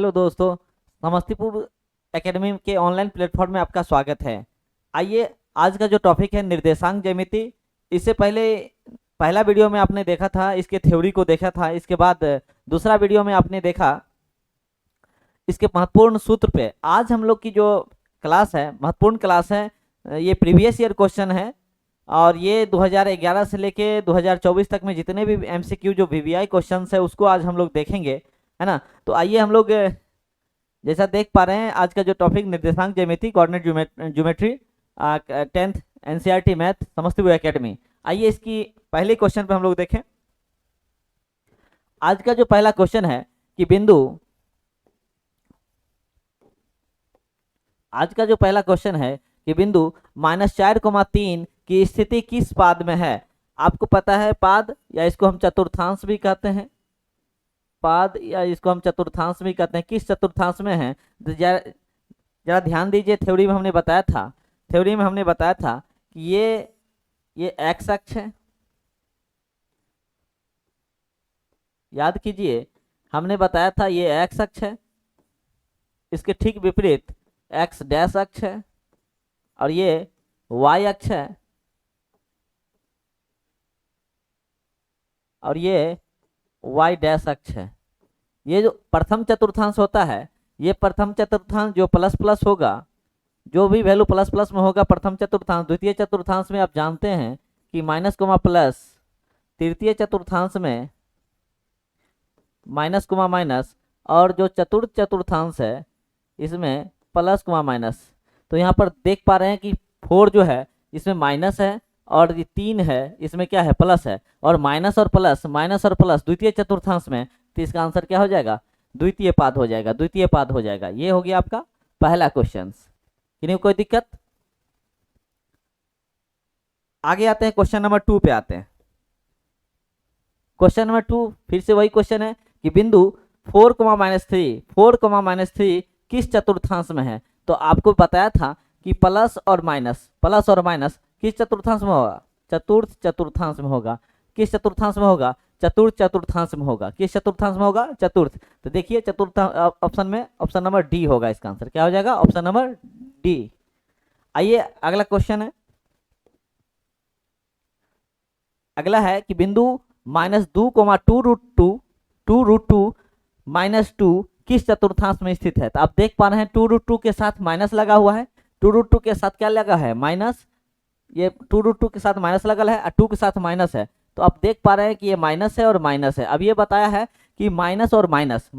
Hello दोस्तों, Samastipur academy के online platform में आपका स्वागत है। आइए, आज का जो टॉपिक है निर्देशांक ज्यामिति। इससे पहले पहला वीडियो में आपने देखा था, इसके थ्योरी को देखा था। इसके बाद दूसरा वीडियो में आपने देखा इसके महत्वपूर्ण सूत्र पे। आज हम लोग की जो क्लास है, महत्वपूर्ण क्लास है, ये प्रीवियस ईयर क्वेश्चन है और ये 2011 से लेके 2024 तक में जितने भी एमसीक्यू जो वीवीआई क्वेश्चन है उसको आज हम लोग देखेंगे, है ना। तो आइए हम लोग जैसा देख पा रहे हैं, आज का जो टॉपिक निर्देशांक ज्यामिति, coordinate geometry, 10th NCERT math, Samastipur academy. आइए इसकी पहले क्वेश्चन पे हम लोग देखें। आज का जो पहला क्वेश्चन है कि बिंदु, आज का जो पहला क्वेश्चन है कि बिंदु -4,3 की स्थिति किस पाद में है। आपको पता है पाद, या इसको हम चतुर्थांश भी कहते हैं, पाद या इसको हम चतुर्थांश भी कहते हैं। किस चतुर्थांश में है, तो जरा ध्यान दीजिए। थ्योरी में हमने बताया था, कि ये एक्स अक्ष है। याद कीजिए, हमने बताया था ये एक्स अक्ष है, इसके ठीक विपरीत एक्स डैश अक्ष है और ये वाई अक्ष है और ये वाई डैश अक्ष है। ये जो प्रथम चतुर्थांश होता है, ये प्रथम चतुर्थांश जो प्लस प्लस होगा, जो भी वैल्यू प्लस प्लस में होगा प्रथम चतुर्थांश, द्वितीय चतुर्थांश में आप जानते हैं कि माइनस कोमा प्लस, तृतीय चतुर्थांश में माइनस कोमा माइनस, और जो चतुर्थ चतुर्थांश है इसमें प्लस कोमा माइनस। तो यहाँ पर देख पा रहे हैं कि 4 जो है इसमें माइनस है और ये 3 है इसमें क्या है, प्लस है। और माइनस और प्लस द्वितीय चतुर्थांश में, तो इसका आंसर क्या हो जाएगा, द्वितीय पाद हो जाएगा, द्वितीय पाद हो जाएगा। ये हो गया आपका पहला क्वेश्चन। किन्हीं को कोई दिक्कत? आगे आते हैं, क्वेश्चन नंबर 2 पे आते हैं। क्वेश्चन नंबर 2 फिर से वही क्वेश्चन है कि बिंदु 4,-3 किस चतुर्थांश में है। तो आपको बताया था कि प्लस और माइनस किस चतुर्थांश में होगा, चतुर्थ चतुर्थांश में होगा। किस चतुर्थांश में होगा, चतुर्थ चतुर्थांश में होगा। किस चतुर्थांश में होगा, चतुर्थ। तो देखिए चतुर्थ ऑप्शन में ऑप्शन नंबर डी होगा, इसका आंसर क्या हो जाएगा, ऑप्शन नंबर डी। आइए अगला क्वेश्चन है, अगला है कि बिंदु -2,2√2 -2 किस चतुर्थांश में स्थित है। तो आप देख पा रहे हैं 2√2 के साथ माइनस लगा हुआ है, 2√2 के साथ क्या लगा है, माइनस। ये 2√2 के साथ माइनस लगा है और 2 के साथ माइनस है, तो आप देख पा रहे हैं कि ये माइनस है और माइनस है। अब ये बताया है कि माइनस और माइनस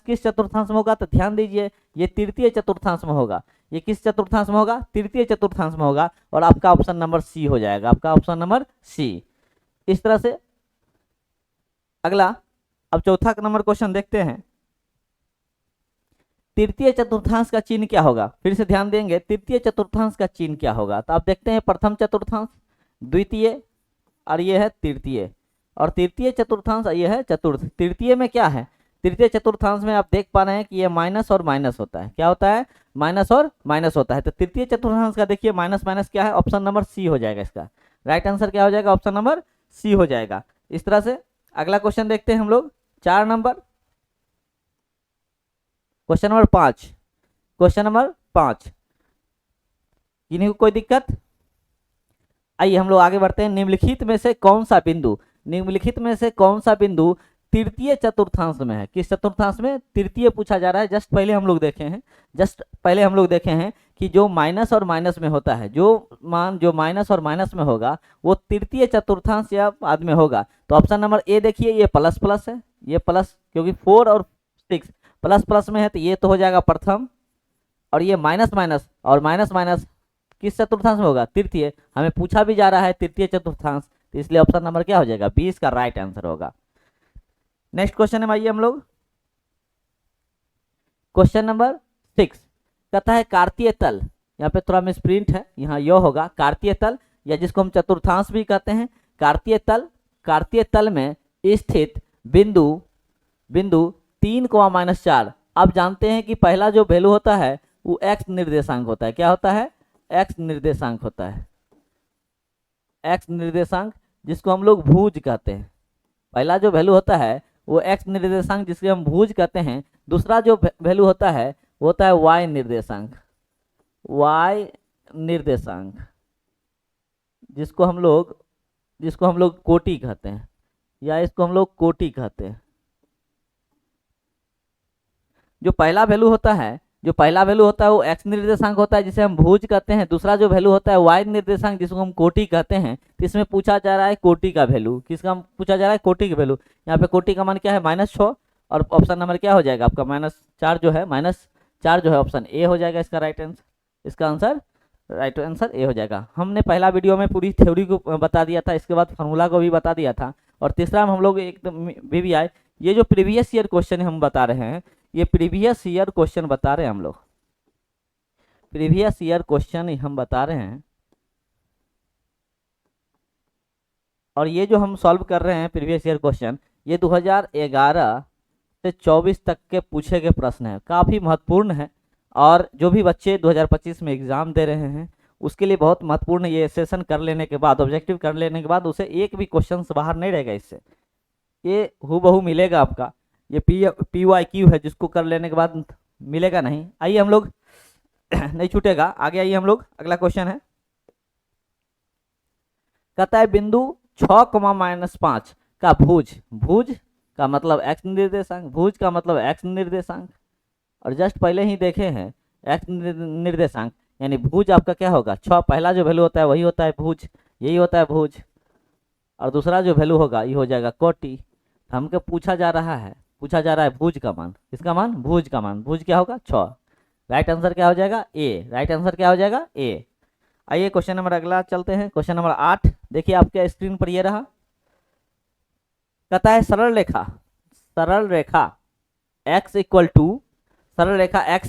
किस चतुर्थांश में होगा। तो ध्यान दीजिए, ये तृतीय चतुर्थांश में होगा। ये किस चतुर्थांश में होगा, तृतीय चतुर्थांश में होगा, और आपका ऑप्शन नंबर सी हो जाएगा, आपका ऑप्शन नंबर सी। इस तरह से अगला, अब चौथा नंबर क्वेश्चन देखते हैं। तृतीय चतुर्थांश का चिन्ह क्या होगा, फिर से ध्यान देंगे, तृतीय चतुर्थांश का चिन्ह क्या होगा। तो आप देखते हैं प्रथम चतुर्थांश, द्वितीय, और ये है तृतीय, और तृतीय चतुर्थांश ये है चतुर्थ। तृतीय में क्या है, तृतीय चतुर्थांश में आप देख पा रहे हैं कि ये माइनस और माइनस होता है। क्या होता है, माइनस और माइनस होता है। तो तृतीय चतुर्थांश का देखिए माइनस माइनस क्या है, ऑप्शन नंबर सी हो जाएगा। इसका राइट आंसर क्या हो जाएगा, ऑप्शन नंबर सी हो जाएगा। इस तरह से अगला क्वेश्चन देखते हैं हम लोग, 4 number, question number 5। Question number 5, किन्हीं को कोई दिक्कत? आइए हम लोग आगे बढ़ते हैं। निम्नलिखित में से कौन सा बिंदु तृतीय चतुर्थांश में है। किस चतुर्थांश में, तृतीय पूछा जा रहा है। जस्ट पहले हम लोग देखे हैं कि जो माइनस और माइनस में होता है, जो माइनस और माइनस में होगा वो तृतीय चतुर्थांश या पाद में होगा। तो ऑप्शन नंबर ए देखिए, ये प्लस प्लस है, ये प्लस, क्योंकि 4 और 6 प्लस प्लस में है, तो ये तो हो जाएगा प्रथम। और ये माइनस माइनस और माइनस माइनस किस चतुर्थांश में होगा, तृतीय। हमें पूछा भी जा रहा है तृतीय चतुर्थांश, तो इसलिए ऑप्शन नंबर क्या हो जाएगा, 20 का राइट आंसर होगा। नेक्स्ट क्वेश्चन में आइए हम लोग, क्वेश्चन नंबर 6 कहता है कार्तीय तल, यहाँ पे थोड़ा मिस प्रिंट है, यहाँ यो होगा कार्तीय तल, या जिसको हम चतुर्थांश भी कहते हैं, कार्तीय तल में स्थित बिंदु 3,-4। आप जानते हैं कि पहला जो वैल्यू होता है वो एक्स निर्देशांक होता है। क्या होता है, एक्स निर्देशांक होता है, एक्स निर्देशांक, जिसको हम लोग भुज कहते हैं। पहला जो वैल्यू होता है वो एक्स निर्देशांक जिसके हम भुज कहते हैं। दूसरा जो वैल्यू होता है वो होता है वाई निर्देशांक, वाई निर्देशांक जिसको हम लोग कोटि कहते हैं, या इसको हम लोग कोटि कहते हैं। जो पहला वैल्यू होता है वो एक्स निर्देशांक होता है जिसे हम भुज कहते हैं। दूसरा जो वैल्यू होता है वाई निर्देशांक जिसको हम कोटि कहते हैं। तो इसमें पूछा जा रहा है कोटि का वैल्यू, किसका पूछा जा रहा है? कोटि का वैल्यू। यहाँ पे कोटि का मान क्या है? -6, और ऑप्शन नंबर क्या हो जाएगा आपका? -4 जो है, -4 जो है ऑप्शन ए हो जाएगा इसका राइट आंसर। इसका आंसर राइट आंसर ए हो जाएगा। हमने पहला वीडियो में पूरी थ्योरी को बता दिया था, इसके बाद फार्मूला को भी बता दिया था। और तीसरा में हम लोग एकदम VVI, ये जो प्रीवियस ईयर क्वेश्चन हम बता रहे हैं, ये प्रीवियस ईयर क्वेश्चन बता रहे हैं हम लोग, प्रीवियस ईयर क्वेश्चन हम बता रहे हैं। और ये जो हम सॉल्व कर रहे हैं प्रीवियस ईयर क्वेश्चन, ये 2011 से 24 तक के पूछे गए प्रश्न हैं, काफ़ी महत्वपूर्ण है। और जो भी बच्चे 2025 में एग्ज़ाम दे रहे हैं उसके लिए बहुत महत्वपूर्ण। ये सेशन कर लेने के बाद, ऑब्जेक्टिव कर लेने के बाद, उसे एक भी क्वेश्चन बाहर नहीं रहेगा इससे, ये हूबहू मिलेगा आपका। ये PYQ है जिसको कर लेने के बाद मिलेगा नहीं। आइए हम लोग नहीं छूटेगा, आगे आइए हम लोग। अगला क्वेश्चन है, कहता है बिंदु 6,-5 का भुज का मतलब एक्स निर्देशांक, भुज का मतलब एक्स निर्देशांक। और जस्ट पहले ही देखे हैं एक्स निर्देशांक यानी भुज आपका क्या होगा? 6, पहला जो वैल्यू होता है वही होता है भुज, यही होता है भुज। और दूसरा जो वैल्यू होगा ये हो जाएगा कोटि। हमको पूछा जा रहा है भुज का मान, किसका मान? भुज का मान। भुज क्या होगा? 6। राइट आंसर क्या हो जाएगा? ए। राइट आंसर क्या हो जाएगा? ए। आइए क्वेश्चन नंबर अगला चलते हैं, क्वेश्चन नंबर 8। देखिए आपके स्क्रीन पर ये रहा, कहता है सरल रेखा x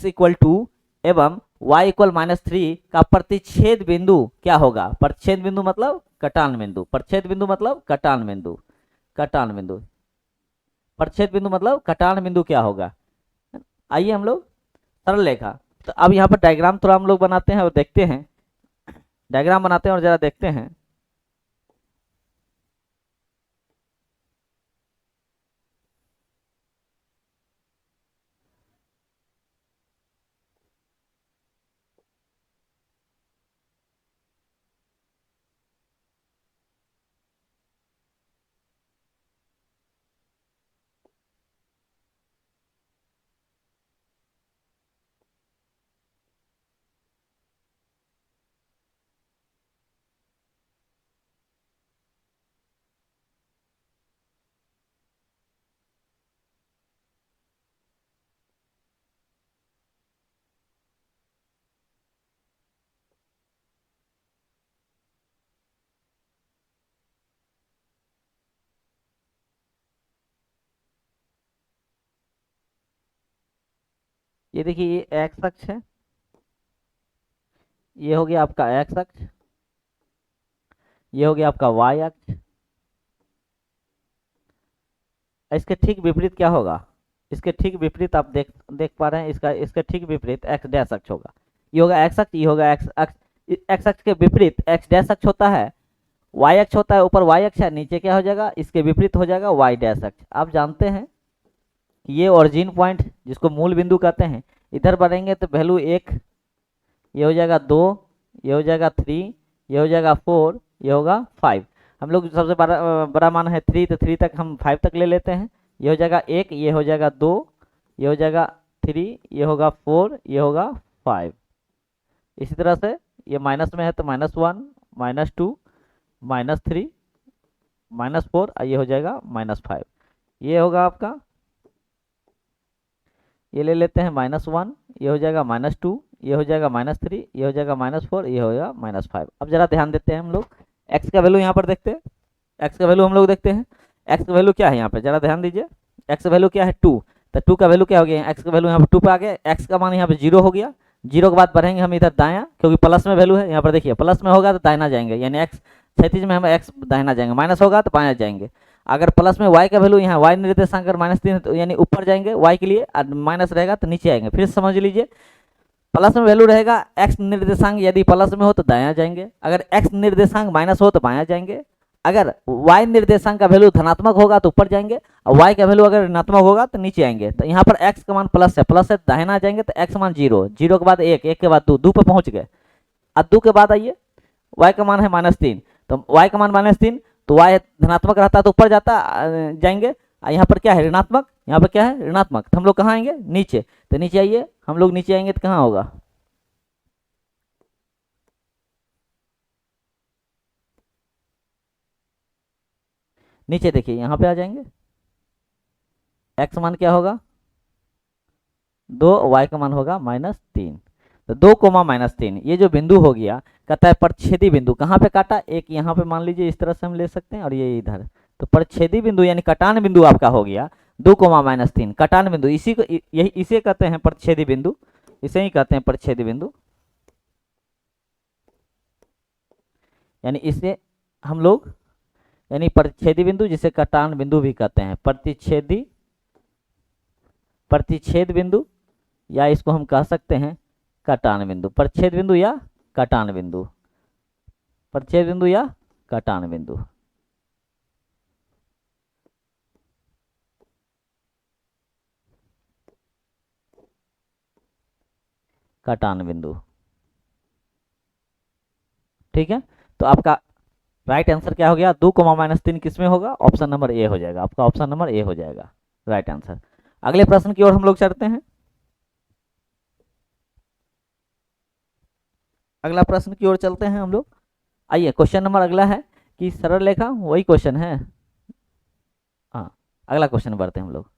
इक्वल टू एवं y इक्वल -3 का प्रतिच्छेद बिंदु क्या होगा? प्रतिच्छेद बिंदु मतलब कटान बिंदु, प्रतिच्छेद बिंदु मतलब कटान बिंदु, कटान बिंदु, प्रतिच्छेद बिंदु मतलब कटान बिंदु क्या होगा? आइए हम लोग सरल रेखा, तो अब यहाँ पर डायग्राम थोड़ा हम लोग बनाते हैं और देखते हैं, डायग्राम बनाते हैं और जरा देखते हैं। ये देखिए ये एक्स अक्ष है, ये हो गया आपका एक्स अक्ष, ये हो गया आपका वाई अक्ष। इसके ठीक विपरीत क्या होगा? इसके ठीक विपरीत आप देख पा रहे हैं, इसका ठीक विपरीत एक्स डैश अक्ष होगा। ये होगा एक्स अक्ष, ये होगा एक्स अक्ष। एक्स अक्ष के विपरीत एक्स डैश अक्ष होता है, वाई अक्ष होता है, ऊपर वाई अक्ष है, नीचे क्या हो जाएगा? इसके विपरीत हो जाएगा वाई डैश अक्ष। आप जानते हैं ये ओरिजिन पॉइंट जिसको मूल बिंदु कहते हैं, इधर बढ़ेंगे तो वैल्यू 1, ये हो जाएगा 2, ये हो जाएगा 3, ये हो जाएगा 4, ये होगा 5। हम लोग सबसे बड़ा मान है 3, तो 3 तक हम 5 तक ले लेते हैं। ये हो जाएगा 1, ये हो जाएगा 2, ये हो जाएगा 3, ये होगा 4, ये होगा 5। इसी तरह से ये माइनस में है तो -1, -2, -3, -4, ये हो जाएगा -5। ये होगा आपका, ये ले लेते हैं -1, ये हो जाएगा -2, ये हो जाएगा -3, ये हो जाएगा -4, ये हो जाएगा -5। अब जरा ध्यान देते हैं हम लोग, x का वैल्यू यहाँ पर देखते हैं, x का वैल्यू हम लोग देखते हैं। x का वैल्यू क्या है यहाँ पे? जरा ध्यान दीजिए, x का वैल्यू क्या है? 2। तो 2 का वैल्यू क्या हो गया? x का वैल्यू यहाँ पर 2 पे आ गया, x का मान यहाँ पे 0 हो गया। 0 के बाद बढ़ेंगे हम इधर दायां, क्योंकि प्लस में वैल्यू है। यहाँ पर देखिए प्लस में होगा तो दाहिना जाएंगे, यानी x क्षैतिज में हम x दाहिना जाएंगे, माइनस होगा तो बायां जाएंगे। अगर प्लस में y का वैल्यू यहाँ y निर्देशांक अगर -3 तो यानी ऊपर जाएंगे y के लिए, और माइनस रहेगा तो नीचे आएंगे। फिर समझ लीजिए, प्लस में वैल्यू रहेगा x निर्देशांक, यदि प्लस में हो तो दायां जाएंगे, अगर x निर्देशांक माइनस हो तो बायां जाएंगे। अगर y निर्देशांक का वैल्यू धनात्मक होगा तो ऊपर जाएंगे, और y का वैल्यू अगर ऋणात्मक होगा तो नीचे आएंगे। तो यहाँ पर x का मान प्लस है दाहिना आ जाएंगे तो x मान 0, 0 के बाद 1, 1 के बाद 2, 2 पे पहुंच गए। अब 2 के बाद आइए, y का मान है -3, तो y का मान -3, तो y धनात्मक रहता तो ऊपर जाता जाएंगे, यहाँ पर क्या है ऋणात्मक, यहाँ पर क्या है ऋणात्मक, तो हम लोग कहाँ आएंगे नीचे। तो नीचे आइए, हम लोग नीचे आएंगे तो कहाँ होगा, नीचे देखिए यहाँ पे आ जाएंगे, x मान क्या होगा 2, y का मान होगा -3। तो 2 कोमा -3 ये जो बिंदु हो गया, कहता है परिच्छेदी बिंदु, कहाँ पे काटा, एक यहाँ पे मान लीजिए इस तरह से हम ले सकते हैं और ये इधर, तो परिच्छेदी बिंदु यानी कटान बिंदु आपका हो गया 2 कोमा -3 कटान बिंदु। इसी को यही इसे कहते हैं परिच्छेदी बिंदु, इसे ही कहते हैं परिच्छेदी बिंदु, यानी इसे हम लोग यानी प्रतिच्छेदी बिंदु जिसे कटान बिंदु भी कहते हैं, प्रतिच्छेद बिंदु, या इसको हम कह सकते हैं कटान बिंदु, परिच्छेद बिंदु या कटान बिंदु, परिच्छेद बिंदु या कटान बिंदु। कटान बिंदु, ठीक है। तो आपका राइट आंसर क्या हो गया, 2 कोमा -3 किस में होगा, ऑप्शन नंबर ए हो जाएगा, आपका ऑप्शन नंबर ए हो जाएगा राइट आंसर। अगले प्रश्न की ओर हम लोग चलते हैं, अगला प्रश्न की ओर चलते हैं हम लोग। आइए क्वेश्चन नंबर अगला है कि सरल रेखा, वही क्वेश्चन है, हाँ अगला क्वेश्चन बढ़ते हैं हम लोग।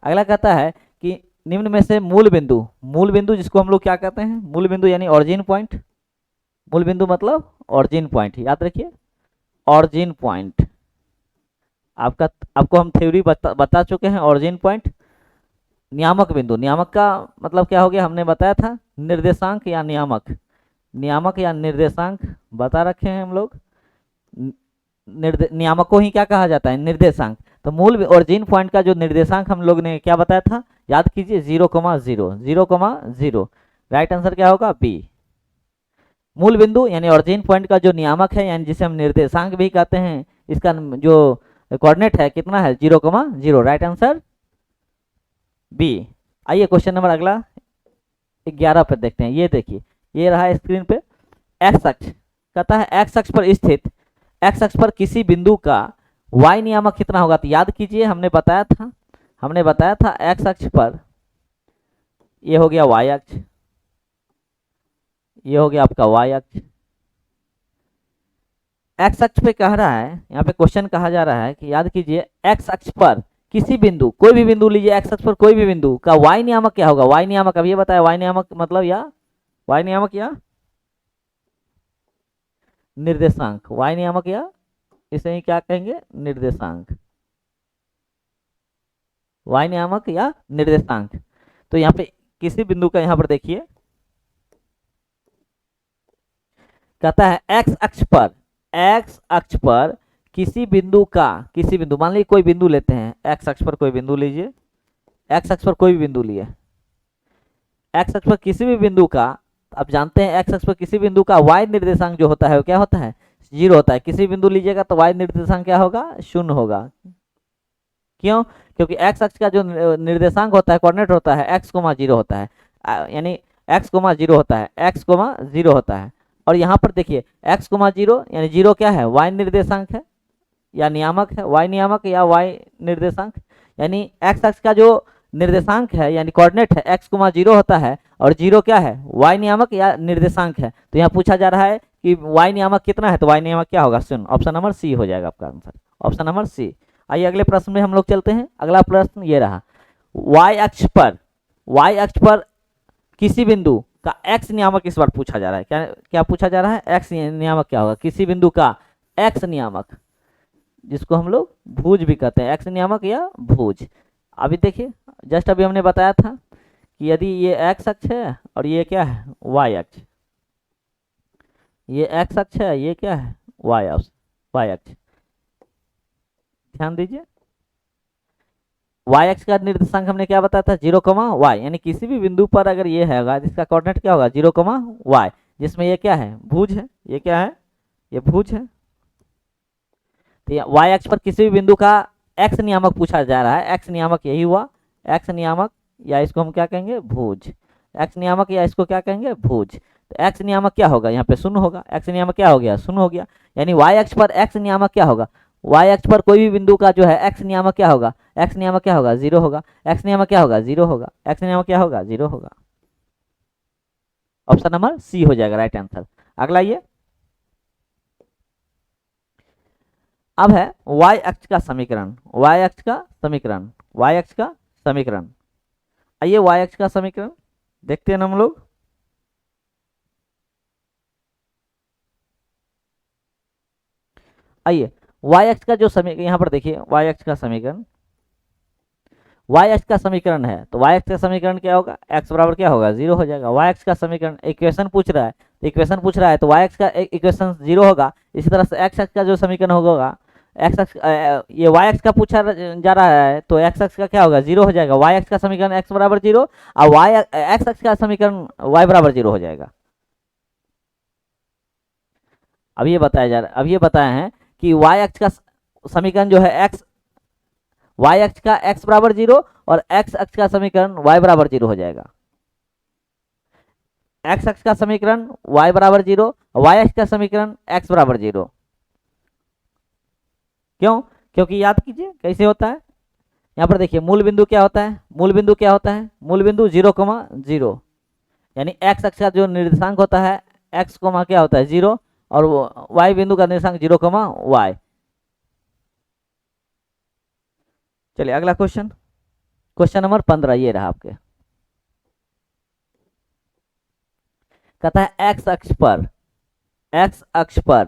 अगला कहता है कि निम्न में से मूल बिंदु जिसको हम लोग क्या कहते हैं, मूल बिंदु यानी ऑरिजिन पॉइंट, मूल बिंदु मतलब ऑरिजिन पॉइंट, याद रखिए ऑरिजिन पॉइंट, आपको हम थ्योरी बता चुके हैं ऑरिजिन पॉइंट। नियामक बिंदु, नियामक का मतलब क्या हो गया, हमने बताया था निर्देशांक या नियामक, नियामक या निर्देशांक बता रखे हैं हम लोग, नियामक को ही क्या कहा जाता है निर्देशांक। तो मूल ओरिजिन पॉइंट का जो निर्देशांक हम लोग ने क्या बताया था, याद कीजिए 0,0, 0,0, राइट आंसर क्या होगा बी। मूल बिंदु यानी ओरिजिन पॉइंट का जो नियामक है यानी जिसे हम निर्देशांक भी कहते हैं, इसका जो कोऑर्डिनेट है कितना है 0,0, राइट आंसर बी। आइए क्वेश्चन नंबर अगला 11 पर देखते हैं। ये देखिए, ये रहा स्क्रीन पे, एक्स अक्ष कहता है एक्स अक्ष पर स्थित, एक्स अक्ष पर किसी बिंदु का y नियामक कितना होगा। तो याद कीजिए हमने बताया था एक्स अक्ष पर, ये हो गया y अक्ष, ये हो गया आपका y अक्ष। एक्स अक्ष पे कह रहा है, यहाँ पे क्वेश्चन कहा जा रहा है कि याद कीजिए एक्स अक्ष पर किसी बिंदु, कोई भी बिंदु लीजिए, एक्स अक्ष पर कोई भी बिंदु का y नियामक क्या होगा। y नियामक अब ये बताया, y नियामक मतलब या y नियामक या निर्देशांक, y नियामक या इसे ही क्या कहेंगे निर्देशांक, y नियामक या निर्देशांक। तो यहाँ पे किसी बिंदु का यहाँ पर देखिए कहता है एक्स अक्ष पर किसी बिंदु का, किसी बिंदु मान लीजिए कोई बिंदु लेते हैं, एक्स अक्ष पर कोई बिंदु लीजिए, एक्स अक्ष पर कोई भी बिंदु लिए, एक्स अक्ष पर किसी भी बिंदु का, आप जानते हैं एक्स अक्ष पर किसी बिंदु का y निर्देशांक जो होता है वो क्या होता है 0 होता है। किसी बिंदु लीजिएगा तो y निर्देशांक क्या होगा 0 होगा। क्यों, क्योंकि एक्स अक्ष का जो निर्देशांक होता है कोऑर्डिनेट होता है x,0 होता है, यानी x,0 होता है, x,0 होता है। और यहाँ पर देखिए x,0 यानी 0 क्या है y निर्देशांक है या नियामक है, y नियामक या y निर्देशांक, यानी एक्स अक्ष का जो निर्देशांक है यानी कोऑर्डिनेट है x,0 होता है और 0 क्या है y नियामक या निर्देशांक है। तो यहाँ पूछा जा रहा है कि y नियामक कितना है, तो y नियामक क्या होगा 0, ऑप्शन नंबर सी हो जाएगा आपका आंसर, ऑप्शन नंबर सी। आइए अगले प्रश्न में हम लोग चलते हैं। अगला प्रश्न ये रहा, y अक्ष पर किसी बिंदु का x नियामक इस बार पूछा जा रहा है। क्या क्या पूछा जा रहा है, x नियामक क्या होगा, किसी बिंदु का x नियामक, जिसको हम लोग भुज भी कहते हैं, x नियामक या भुज। अभी देखिए जस्ट अभी हमने बताया था कि यदि ये x अक्ष है और ये क्या है y अक्ष, ये x अक्ष है, ये क्या है y अक्ष, ध्यान दीजिए y अक्ष का निर्देशांक हमने क्या बताया था 0,y, यानी किसी भी बिंदु पर अगर ये है इसका कोऑर्डिनेट क्या होगा 0,y, जिसमें ये क्या है भुज है, ये क्या है ये भुज है। तो y अक्ष पर किसी भी बिंदु का x नियामक पूछा जा रहा है। x नियामक यही हुआ, x नियामक, या इसको हम क्या कहेंगे, भुज। x नियामक या इसको क्या कहेंगे, भुज। तो x नियामक क्या होगा, यहाँ पे शून्य होगा। x नियामक क्या हो गया, शून्य हो गया। यानी y अक्ष पर x नियामक क्या होगा, y अक्ष पर कोई भी बिंदु का जो है x नियामक क्या होगा, x नियामक क्या होगा, जीरो होगा। x नियामक क्या होगा, जीरो होगा। x नियामक क्या होगा, जीरो होगा। ऑप्शन नंबर सी हो जाएगा राइट आंसर। अगला ये अब है y अक्ष का समीकरण। y अक्ष का समीकरण, y अक्ष का समीकरण। आइए y अक्ष का समीकरण देखते हैं ना हम लोग। आइए y अक्ष का जो समीकरण, यहाँ पर देखिए y अक्ष का समीकरण, y अक्ष का समीकरण है। तो y अक्ष का समीकरण क्या होगा, x बराबर क्या होगा, जीरो हो जाएगा। y अक्ष का समीकरण इक्वेशन पूछ रहा है, तो इक्वेशन पूछ रहा है तो y अक्ष का इक्वेशन जीरो होगा। इसी तरह से x अक्ष का जो समीकरण होगा, x अक्ष ये y अक्ष का पूछा जा रहा है तो x अक्ष का क्या होगा, जीरो हो जाएगा। y अक्ष का समीकरण x बराबर जीरो और x अक्ष का समीकरण y बराबर जीरो हो जाएगा। अब ये बताया जा रहा है, अब ये बताया है कि y अक्ष का समीकरण जो है x, y अक्ष का x बराबर जीरो और x अक्ष का समीकरण y बराबर जीरो हो जाएगा। x अक्ष का समीकरण y बराबर जीरो, y अक्ष का समीकरण x बराबर जीरो। क्यों, क्योंकि याद कीजिए कैसे होता है। यहाँ पर देखिए मूल बिंदु क्या होता है, मूल बिंदु क्या होता है, मूल बिंदु 0,0, यानी x अक्ष का जो निर्देशांक होता है x, क्या होता है, जीरो, और y बिंदु का निर्देशांक 0,y। चलिए अगला क्वेश्चन, क्वेश्चन नंबर 15 ये रहा आपके। कहता है x अक्ष पर, x अक्ष पर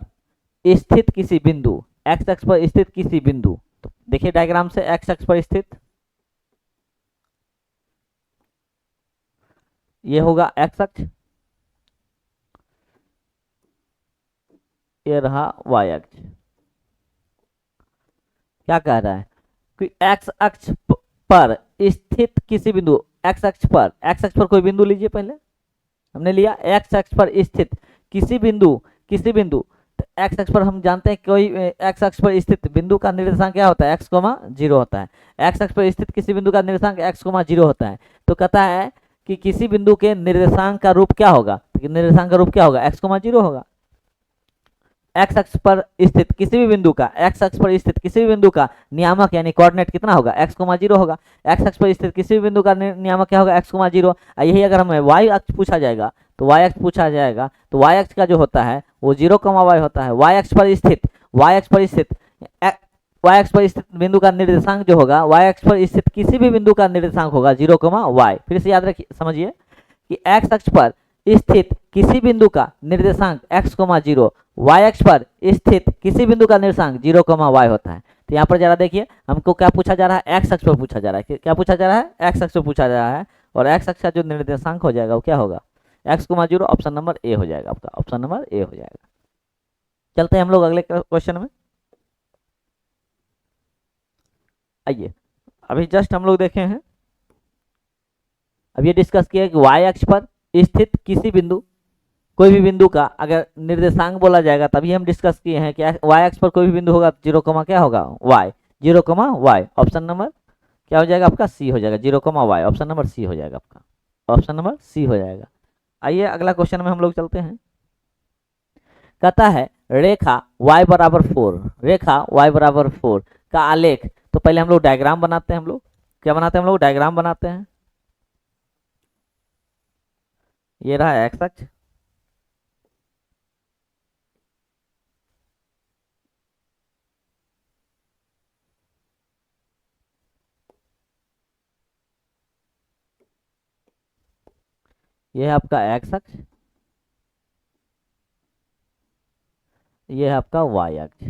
स्थित किसी बिंदु, x अक्ष पर स्थित किसी बिंदु, तो देखिए डायग्राम से x अक्ष पर स्थित ये होगा x अक्ष, ये रहा y अक्ष। क्या कह रहा है कि x अक्ष पर स्थित किसी बिंदु, x अक्ष पर, x अक्ष पर कोई बिंदु लीजिए, पहले हमने लिया x अक्ष पर स्थित किसी बिंदु, किसी बिंदु। तो x अक्ष पर हम जानते हैं कोई x अक्ष पर स्थित बिंदु का निर्देशांक क्या होता है, x, जीरो होता है। x अक्ष पर स्थित किसी बिंदु का निर्देशांक x, जीरो होता है। तो कहता है कि किसी बिंदु के निर्देशांक का रूप क्या होगा, तो निर्देशांक का रूप क्या होगा, x, जीरो होगा। x अक्ष पर स्थित किसी भी बिंदु का, x अक्ष पर स्थित किसी भी बिंदु का नियामक यानी कोऑर्डिनेट कितना होगा, x, जीरो होगा। x अक्ष पर स्थित किसी भी बिंदु का नियामक क्या होगा, x, जीरो। यही अगर हमें y अक्ष पूछा जाएगा तो y अक्ष पूछा जाएगा तो y अक्ष का जो होता है वो 0,y होता है। y अक्ष पर स्थित, y अक्ष पर स्थित, y अक्ष पर स्थित बिंदु का निर्देशांक जो होगा, y अक्ष पर स्थित किसी भी बिंदु का निर्देशांक होगा 0,y। फिर से याद रखिए, समझिए कि x अक्ष पर स्थित किसी बिंदु का निर्देशांक x, जीरो, y अक्ष पर स्थित किसी बिंदु का निर्देशांक 0,y होता है। तो यहाँ पर जरा देखिए हमको क्या पूछा जा रहा है, x अक्ष पर पूछा जा रहा है। क्या पूछा जा रहा है, x अक्ष पर पूछा जा रहा है, और x अक्ष का जो निर्देशांक हो जाएगा वो क्या होगा, x, zero. Option number A हो जाएगा आपका, ऑप्शन नंबर ए हो जाएगा। चलते हैं हम लोग अगले क्वेश्चन में। आइए अभी जस्ट हम लोग देखे हैं, अब ये डिस्कस किया कि y अक्ष पर स्थित किसी बिंदु, कोई भी बिंदु का अगर निर्देशांक बोला जाएगा, तभी हम डिस्कस किए हैं कि y अक्ष पर कोई भी बिंदु होगा 0, क्या होगा, y, 0,y। ऑप्शन नंबर क्या हो जाएगा आपका, सी हो जाएगा, 0,y। ऑप्शन नंबर सी हो जाएगा आपका, ऑप्शन नंबर सी हो जाएगा। आइए अगला क्वेश्चन में हम लोग चलते हैं। कहता है रेखा y बराबर 4, रेखा y बराबर 4 का आलेख। तो पहले हम लोग डायग्राम बनाते हैं, हम लोग क्या बनाते हैं, हम लोग डायग्राम बनाते हैं। ये रहा x अक्ष, ये है आपका x अक्ष, ये है आपका y अक्ष,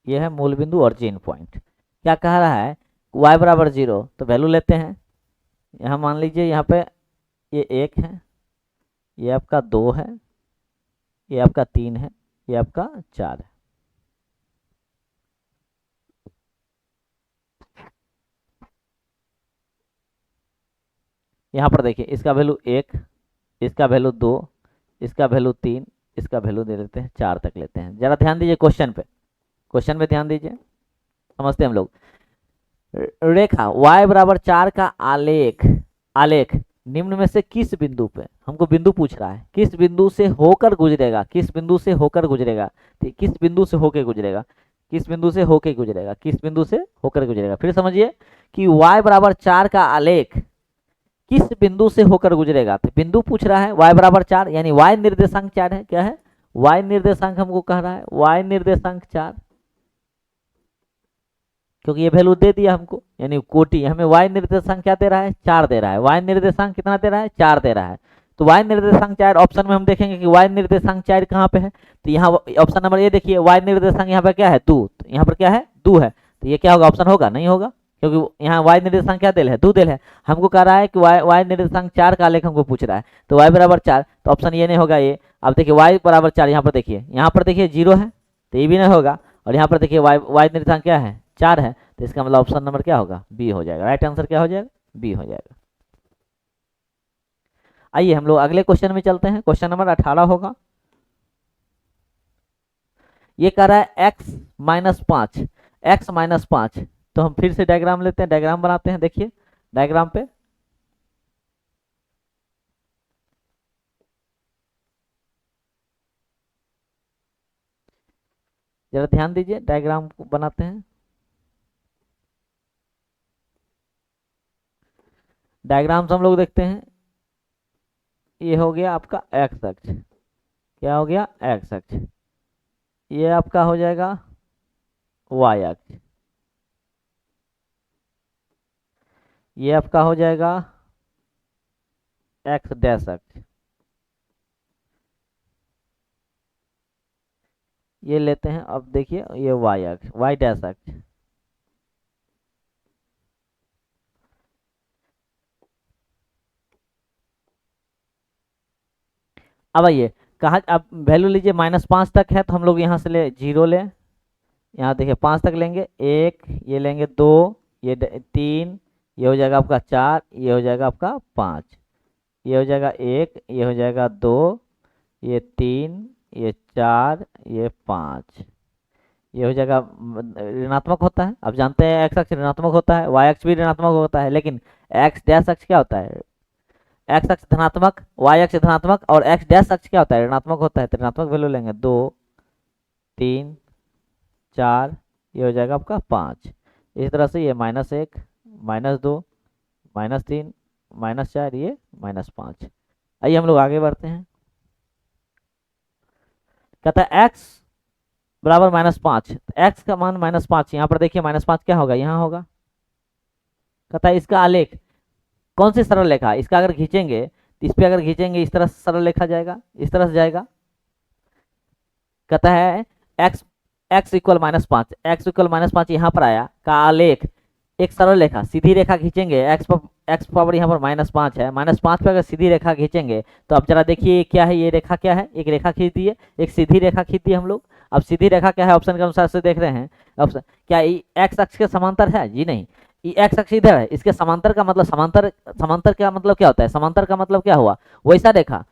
ये है मूल बिंदु ओरिजिन पॉइंट। क्या कह रहा है, y बराबर 0, तो वैल्यू लेते हैं। यहाँ मान लीजिए यहाँ पे ये 1 है, ये आपका 2 है, ये आपका 3 है, ये आपका 4 है। यहाँ पर देखिए इसका वैल्यू 1, इसका वैल्यू 2, इसका वैल्यू 3, इसका वैल्यू दे देते हैं 4 तक लेते हैं। जरा ध्यान दीजिए क्वेश्चन पे ध्यान दीजिए, समझते हैं हम लोग। रेखा y बराबर 4 का आलेख आलेख निम्न में से किस बिंदु पे, हमको बिंदु पूछ रहा है, किस बिंदु से होकर गुजरेगा, किस बिंदु से होकर गुजरेगा, किस बिंदु से होकर गुजरेगा, किस बिंदु से होकर गुजरेगा, किस बिंदु से होकर गुजरेगा। फिर समझिए कि y बराबर 4 का आलेख किस बिंदु से होकर गुजरेगा, तो बिंदु पूछ रहा है y बराबर 4, यानी y निर्देशांक 4 है। क्या है? y निर्देशांक हमको कह रहा है, y निर्देशांक 4, क्योंकि ये वैल्यू दे दिया हमको, यानी कोटि हमें y निर्देशांक क्या दे रहा है, 4 दे रहा है। y निर्देशांक कितना दे रहा है, 4 दे रहा है। तो y निर्देशांक 4 ऑप्शन में हम देखेंगे कि y निर्देशांक 4 कहाँ पे है, तो यहाँ ऑप्शन नंबर ये देखिए, y निर्देशांक यहाँ पे क्या है, 2, तो यहाँ पर क्या है, 2 है, तो ये क्या होगा, ऑप्शन होगा, नहीं होगा, क्योंकि यहाँ y निर्देशांक क्या दिल है, 2 दिल है। हमको कह रहा है कि y निर्देशांक 4 का आलेख हमको पूछ रहा है, तो y बराबर 4, तो ऑप्शन ये नहीं होगा ये। अब देखिए y बराबर 4, यहाँ पर देखिए 0 है, तो ये भी नहीं होगा, और यहाँ पर देखिए y निर्देशांक क्या है, 4 है, तो इसका मतलब ऑप्शन नंबर क्या होगा, बी हो जाएगा। राइट आंसर क्या हो जाएगा, बी हो जाएगा। आइए हम लोग अगले क्वेश्चन में चलते हैं, क्वेश्चन नंबर 18 होगा। ये कह रहा है x-5, तो हम फिर से डायग्राम लेते हैं, डायग्राम बनाते हैं। देखिए डायग्राम पे जरा ध्यान दीजिए, डायग्राम बनाते हैं। डायग्राम से हम लोग देखते हैं, ये हो गया आपका एक्स अक्ष, क्या हो गया, एक्स अक्ष, ये आपका हो जाएगा वाई अक्ष, ये आपका हो जाएगा एक्स डैश अक्ष, ये लेते हैं। अब देखिए ये वाई अक्ष, वाई डैश अक्ष, अब आइए कहा, अब वैल्यू लीजिए -5 तक है, तो हम लोग यहाँ से ले 0 ले, यहाँ देखिए 5 तक लेंगे, 1 ये लेंगे, 2 ये 3, ये हो जाएगा आपका 4, ये हो जाएगा आपका 5, ये हो जाएगा 1, ये हो जाएगा 2, ये 3, ये 4, ये 5, ये हो जाएगा ऋणात्मक होता है। अब जानते हैं एक्स अक्ष ऋणात्मक होता है, वाई अक्ष भी ऋणात्मक होता है, लेकिन एक्स डैश अक्ष क्या होता है, एक्स अक्ष धनात्मक, वाई अक्ष धनात्मक, और एक्स डैश अक्ष क्या होता है, ऋणात्मक होता है। तो ऋणात्मक वैल्यू लेंगे, 2 3 4, ये हो जाएगा आपका 5। इस तरह से ये -1 -2 -3 -4, ये -5। आइए हम लोग आगे बढ़ते हैं। कहता है x बराबर -5, एक्स का मान -5, यहाँ पर देखिए -5 क्या होगा, यहाँ होगा। कहता है इसका आलेख कौन सी सरल रेखा, इसका अगर खींचेंगे, इस पे अगर खींचेंगे, इस तरह से सरल रेखा जाएगा, इस तरह से जाएगा। कहता है x इक्वल -5, x इक्वल -5 यहाँ पर आया का आलेख, एक सरल रेखा सीधी रेखा खींचेंगे, x पावर यहाँ पर -5 है, -5 पे अगर सीधी रेखा खींचेंगे, तो अब जरा देखिए क्या है, ये रेखा क्या है, एक रेखा खींच दी है, एक सीधी रेखा खींच दी हम लोग। अब सीधी रेखा क्या है, ऑप्शन के अनुसार से देख रहे हैं, ऑप्शन क्या एक्स अक्ष के समांतर है, जी नहीं, एक्स अक्ष इधर है, इसके समांतर का मतलब, समांतर का मतलब क्या होता है, समांतर का मतलब क्या हुआ, वैसा रेखा,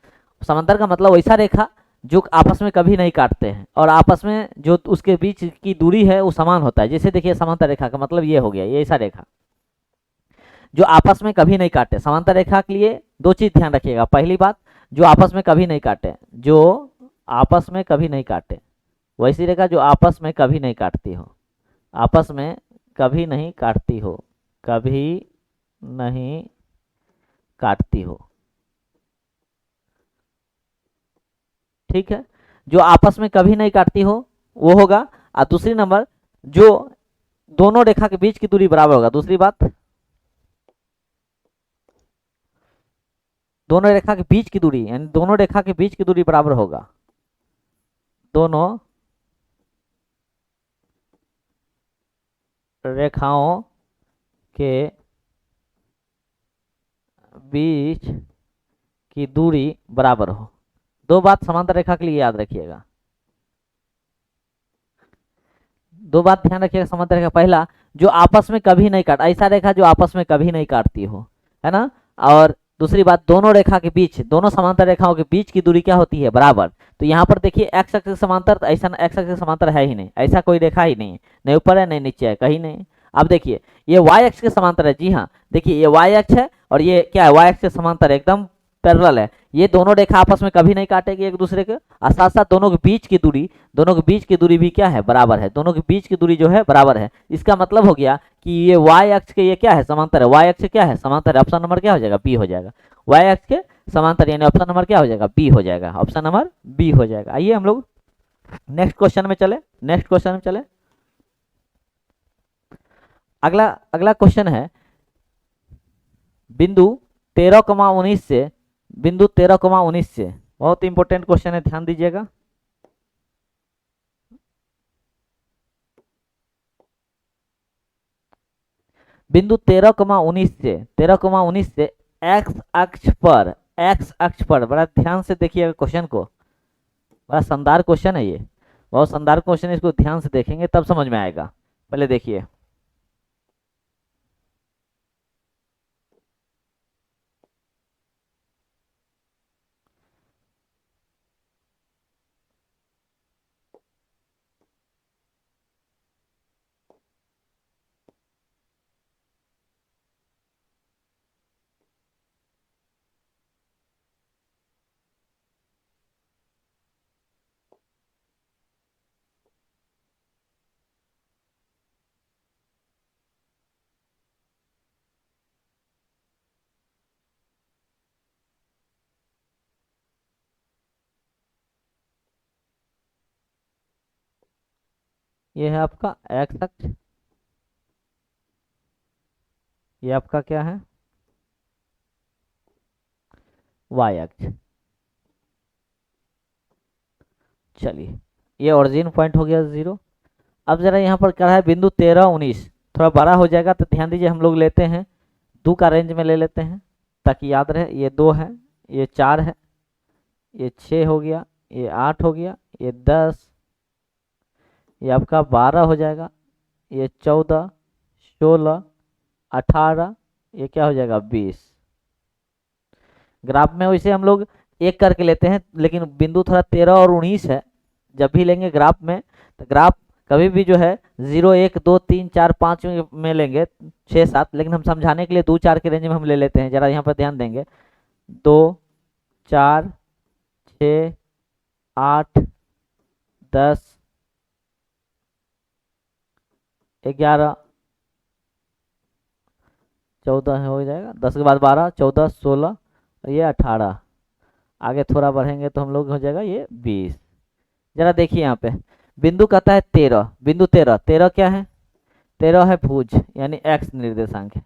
समांतर का मतलब वैसा रेखा जो आपस में कभी नहीं काटते हैं, और आपस में जो उसके बीच की दूरी है वो समान होता है। जैसे देखिए समांतर रेखा का मतलब ये हो गया, ये ऐसा रेखा जो आपस में कभी नहीं काटे। समांतर रेखा के लिए 2 चीज ध्यान रखिएगा, पहली बात जो आपस में कभी नहीं काटे, जो आपस में कभी नहीं काटे, वैसी रेखा जो आपस में कभी नहीं काटती हो, आपस में कभी नहीं काटती हो, कभी नहीं काटती हो, ठीक है, जो आपस में कभी नहीं काटती हो वो होगा। और दूसरी नंबर जो दोनों रेखा के बीच की दूरी बराबर होगा, दूसरी बात दोनों रेखा के बीच की दूरी, यानी दोनों रेखा के बीच की दूरी बराबर होगा, दोनों रेखाओं के बीच की दूरी बराबर हो। 2 बात समांतर रेखा के लिए याद रखिएगा, 2 बात ध्यान रखिएगा समांतर रेखा। पहला जो आपस में कभी नहीं काट, ऐसा रेखा जो आपस में कभी नहीं काटती हो, है ना, और दूसरी बात, दोनों रेखा के बीच, दोनों समांतर रेखाओं के बीच की दूरी क्या होती है? बराबर। तो यहाँ पर देखिए एक्स अक्ष के समांतर, तो ऐसा एक्स अक्ष के समांतर है ही नहीं, ऐसा कोई रेखा ही नहीं है, नहीं ऊपर है नहीं नीचे है, कहीं नहीं। अब देखिए ये वाई अक्ष के समांतर है, जी हाँ, देखिए ये वाई अक्ष है और ये क्या है? वाई अक्ष के समांतर है, एकदम पैरेलल है। ये दोनों रेखा आपस में कभी नहीं काटेगी एक दूसरे के, और साथ साथ दोनों के बीच की दूरी, दोनों के बीच की दूरी भी क्या है? बराबर है। दोनों के बीच की दूरी जो है बराबर है। इसका मतलब हो गया कि ये वाई अक्ष के ये क्या है? समांतर है। वाई अक्ष क्या है? समांतर है। ऑप्शन नंबर क्या हो जाएगा? बी हो जाएगा। वाई अक्ष के समांतर यानी ऑप्शन नंबर क्या हो जाएगा? बी हो जाएगा। ऑप्शन नंबर बी हो जाएगा। आइए हम लोग नेक्स्ट क्वेश्चन में चले, नेक्स्ट क्वेश्चन में चले। अगला अगला क्वेश्चन है बिंदु 13,19 से, बिंदु 13,19 से, बहुत इंपॉर्टेंट क्वेश्चन है, ध्यान दीजिएगा। बिंदु 13,19 से, 13,19 से एक्स अक्ष पर, एक्स अक्ष पर, बड़ा ध्यान से देखिएगा क्वेश्चन को, बड़ा शानदार क्वेश्चन है ये, बहुत शानदार क्वेश्चन है, इसको ध्यान से देखेंगे तब समझ में आएगा। पहले देखिए, ये है आपका एक्स अक्ष, ये आपका क्या है? वाई अक्ष। चलिए ये ओरिजिन पॉइंट हो गया 0। अब जरा यहाँ पर क्या है? बिंदु 13,19 थोड़ा बड़ा हो जाएगा तो ध्यान दीजिए, हम लोग लेते हैं 2 का रेंज में ले लेते हैं ताकि याद रहे। ये 2 है, ये 4 है, ये 6 हो गया, ये 8 हो गया, ये 10, ये आपका 12 हो जाएगा, ये 14, 16, 18, ये क्या हो जाएगा? 20। ग्राफ में वैसे हम लोग एक करके लेते हैं, लेकिन बिंदु थोड़ा 13 और 19 है, जब भी लेंगे ग्राफ में तो ग्राफ कभी भी जो है 0, 1, 2, 3, 4, 5 में लेंगे, 6, 7, लेकिन हम समझाने के लिए 2, 4 के रेंज में हम ले लेते हैं। जरा यहाँ पर ध्यान देंगे, 2, 4, 6, 8, 10, 11, 14 हो जाएगा, 10 के बाद 12, 14, 16 और ये 18, आगे थोड़ा बढ़ेंगे तो हम लोग हो जाएगा ये 20। जरा देखिए यहाँ पे बिंदु कहता है 13, बिंदु 13, 13 क्या है? 13 है भुज यानी एक्स निर्देशांक है,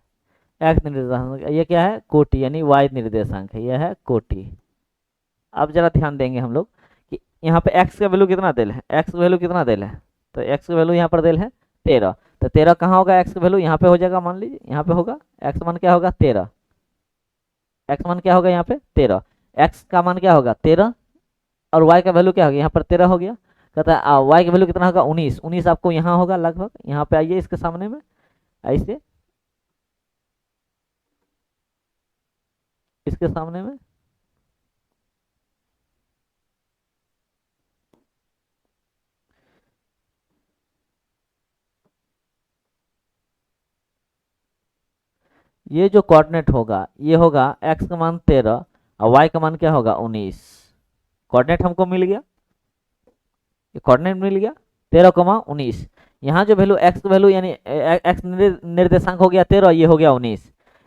एक्स निर्देशांक। ये क्या है? कोटि यानी वाई निर्देशांक है, यह है कोटि। अब जरा ध्यान देंगे हम लोग कि यहाँ पे एक्स का वैल्यू कितना दिल है, एक्स का वैल्यू कितना दिल है? तो एक्स का वैल्यू यहाँ पर दिल है 13, तो 13 कहाँ होगा? एक्स का वैल्यू यहाँ पे हो जाएगा, मान लीजिए यहाँ पे होगा, एक्स मान क्या होगा? 13, एक्स मान क्या होगा यहाँ पे? 13, एक्स का मान क्या होगा? 13, और वाई का वैल्यू क्या होगा? यहाँ पर 13 हो गया। कहता है वाई का वैल्यू कितना होगा? 19, 19 आपको यहाँ होगा लगभग, यहाँ पे आइए इसके सामने में, ऐसे इसके सामने में, ये जो कोऑर्डिनेट होगा ये होगा एक्स का मान 13 और वाई का मान क्या होगा? 19। कोऑर्डिनेट हमको मिल गया, ये कोऑर्डिनेट मिल गया 13,19। यहाँ जो वैल्यू एक्स वैल्यू यानी एक्स निर्देशांक हो गया 13, ये हो गया 19।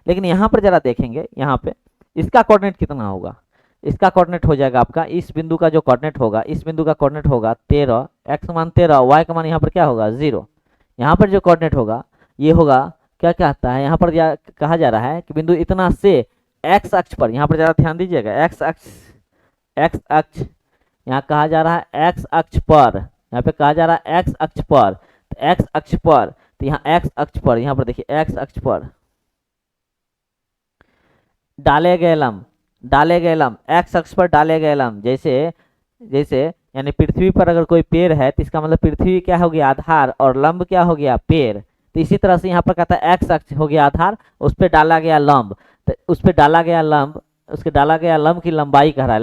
लेकिन यहाँ पर जरा देखेंगे, यहाँ पे इसका कोऑर्डिनेट कितना होगा? इसका कोऑर्डिनेट हो जाएगा आपका, इस बिंदु का जो कोऑर्डिनेट होगा, इस बिंदु का कोऑर्डिनेट होगा 13, एक्स मान 13, वाई का मान यहाँ पर क्या होगा? 0। यहाँ पर जो कोऑर्डिनेट होगा ये होगा, क्या कहता है यहाँ पर कहा जा रहा है कि बिंदु इतना से एक्स अक्ष पर, यहाँ पर जरा ध्यान दीजिएगा, एक्स अक्ष, एक्स अक्ष, यहाँ कहा जा रहा है एक्स अक्ष पर, यहाँ पे कहा जा रहा है एक्स अक्ष पर, तो एक्स अक्ष पर, तो यहाँ एक्स अक्ष पर, यहाँ पर देखिए एक्स अक्ष पर डाले गए लंब, डाले गए लंब, एक्स अक्ष पर डाले गए लंब, जैसे जैसे यानी पृथ्वी पर अगर कोई पेड़ है तो इसका मतलब पृथ्वी क्या हो गया? आधार, और लंब क्या हो गया? पेड़। तो इसी तरह से यहाँ पर कहता है एक्स अक्ष हो गया आधार, उस पर डाला गया लंब, तो उस पर डाला गया लंब, उसके डाला गया लंब की लंबाई कह रहा है,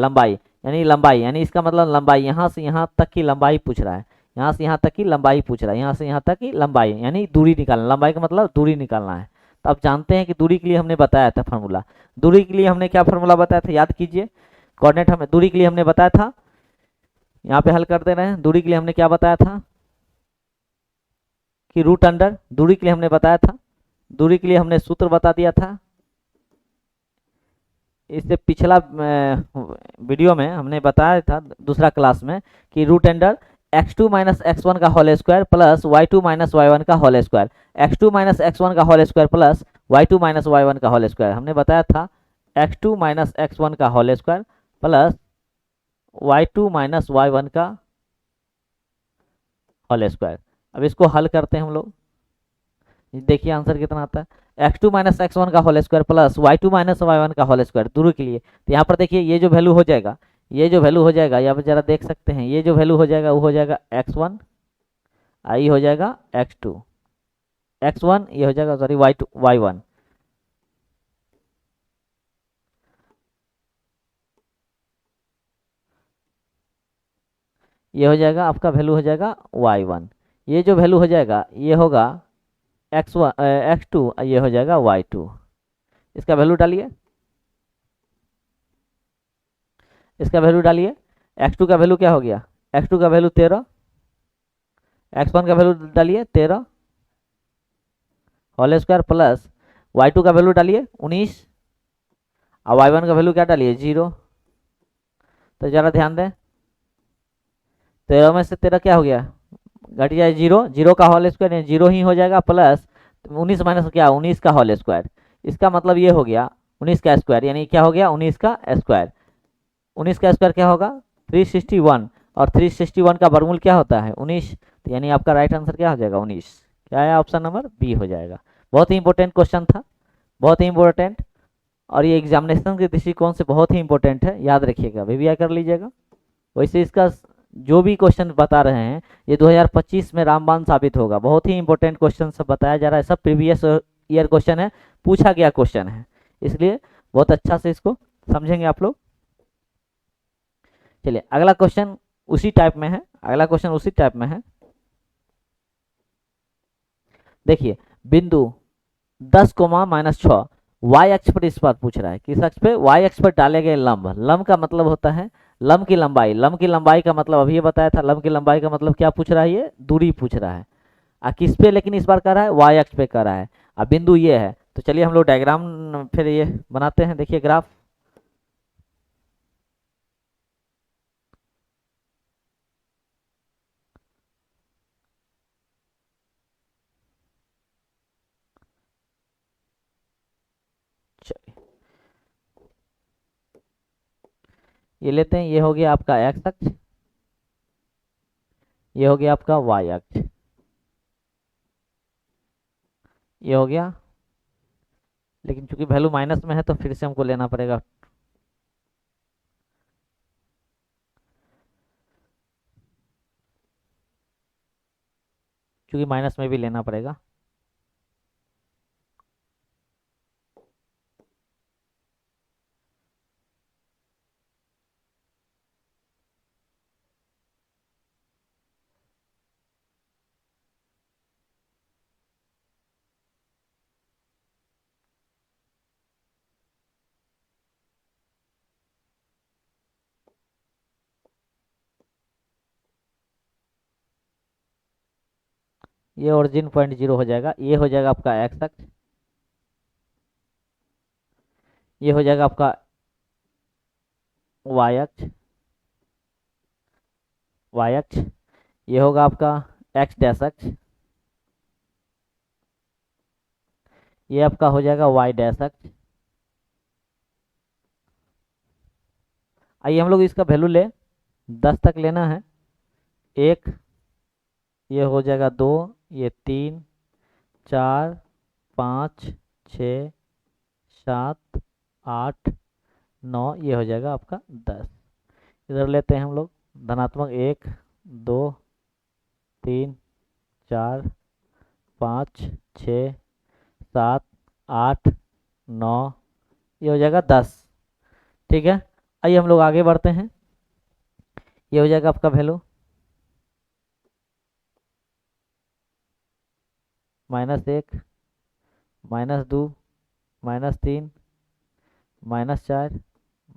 लंबाई यानी इसका मतलब लंबाई, यहाँ से यहाँ तक की लंबाई पूछ रहा है, यहाँ से यहाँ तक की लंबाई पूछ रहा है, यहाँ से यहाँ तक की लंबाई यानी दूरी निकालना, लंबाई का मतलब दूरी निकालना है। तो आप जानते हैं कि दूरी के लिए हमने बताया था फार्मूला, दूरी के लिए हमने क्या फार्मूला बताया था, याद कीजिए। कोऑर्डिनेट हमें दूरी के लिए हमने बताया था, यहाँ पे हल कर दे रहे हैं। दूरी के लिए हमने क्या बताया था कि रूट अंडर, दूरी के लिए हमने बताया था, दूरी के लिए हमने सूत्र बता दिया था। इससे पिछला वीडियो में हमने बताया था दूसरा क्लास में कि root under x2 minus x1 का whole square plus y2 minus y1 का whole square, x2 minus x1 का whole square plus y2 minus y1 का होल स्क्वायर। हमने बताया था x2 माइनस x1 का whole square plus y2 minus y1 का whole square. अब इसको हल करते हैं हम लोग, देखिए आंसर कितना आता है, x2 माइनस x1 का whole square plus y2 minus y1 का होल स्क्वायर दूरी के लिए। तो यहाँ पर देखिए ये जो वैल्यू हो जाएगा, ये जो वैल्यू हो जाएगा, यहाँ पर जरा देख सकते हैं, ये जो वैल्यू हो जाएगा वो हो जाएगा x1, आई हो जाएगा x2, x1 ये हो जाएगा सॉरी y2 y1, ये हो जाएगा आपका वैल्यू हो जाएगा y1, ये जो वैल्यू हो जाएगा ये होगा x1 x2, ये हो जाएगा y2। इसका वैल्यू डालिए, इसका वैल्यू डालिए, x2 का वैल्यू क्या हो गया, x2 का वैल्यू 13, x1 का वैल्यू डालिए 13 होल स्क्वायर प्लस y2 का वैल्यू डालिए 19 और y1 का वैल्यू क्या डालिए 0। तो जरा ध्यान दें, 13 में से 13 क्या हो गया, घट जाए 0, 0 का होल स्क्वायर 0 ही हो जाएगा प्लस 19 माइनस क्या 19 का होल स्क्वायर। इसका मतलब ये हो गया 19 का स्क्वायर, यानी क्या हो गया 19 का स्क्वायर। 19 का स्क्वायर क्या होगा 361, और 361 का वर्गमूल क्या होता है 19। तो यानी आपका राइट आंसर क्या हो जाएगा 19, क्या है ऑप्शन नंबर बी हो जाएगा। बहुत ही इंपॉर्टेंट क्वेश्चन था, बहुत ही इंपॉर्टेंट, और ये एग्जामिनेशन के दृष्टिकोण से बहुत ही इंपॉर्टेंट है, याद रखिएगा, रिवीजन कर लीजिएगा। वैसे इसका जो भी क्वेश्चन बता रहे हैं ये 2025 में रामबाण साबित होगा, बहुत ही इंपॉर्टेंट क्वेश्चन सब बताया जा रहा है, सब प्रीवियस ईयर क्वेश्चन है, पूछा गया क्वेश्चन है, इसलिए बहुत अच्छा से इसको समझेंगे आप लोग। चलिए अगला क्वेश्चन उसी टाइप में है, अगला क्वेश्चन उसी टाइप में है। देखिए बिंदु 10 कोमा माइनस 6 y अक्ष पर इस बात पूछ रहा है, किस अक्ष पे, y अक्ष पर डाले गए लंब, लंब का मतलब होता है लंब की लंबाई, लंब की लंबाई का मतलब अभी ये बताया था, लंब की लंबाई का मतलब क्या पूछ रहा है, ये दूरी पूछ रहा है। किस पे लेकिन इस बार कर रहा है, y अक्ष पे कर रहा है, अब बिंदु ये है। तो चलिए हम लोग डायग्राम फिर ये बनाते हैं, देखिए ग्राफ, ये लेते हैं, ये हो गया आपका x अक्ष, ये हो गया आपका y अक्ष, ये हो गया, लेकिन चूंकि वैल्यू माइनस में है तो फिर से हमको लेना पड़ेगा, क्योंकि माइनस में भी लेना पड़ेगा। ये ओरिजिन पॉइंट 0 हो जाएगा, ये हो जाएगा आपका x अक्ष, ये हो जाएगा आपका y अक्ष, y अक्ष, ये होगा आपका x डैश अक्ष, ये आपका हो जाएगा y डैश अक्ष। आइए हम लोग इसका वैल्यू ले, 10 तक लेना है, 1, ये हो जाएगा 2, ये 3, 4, 5, 6, 7, 8, 9, ये हो जाएगा आपका 10। इधर लेते हैं हम लोग धनात्मक 1, 2, 3, 4, 5 6 7 8 9, ये हो जाएगा 10। ठीक है, आइए हम लोग आगे बढ़ते हैं। ये हो जाएगा आपका वैल्यू -1, -2, -3, -4,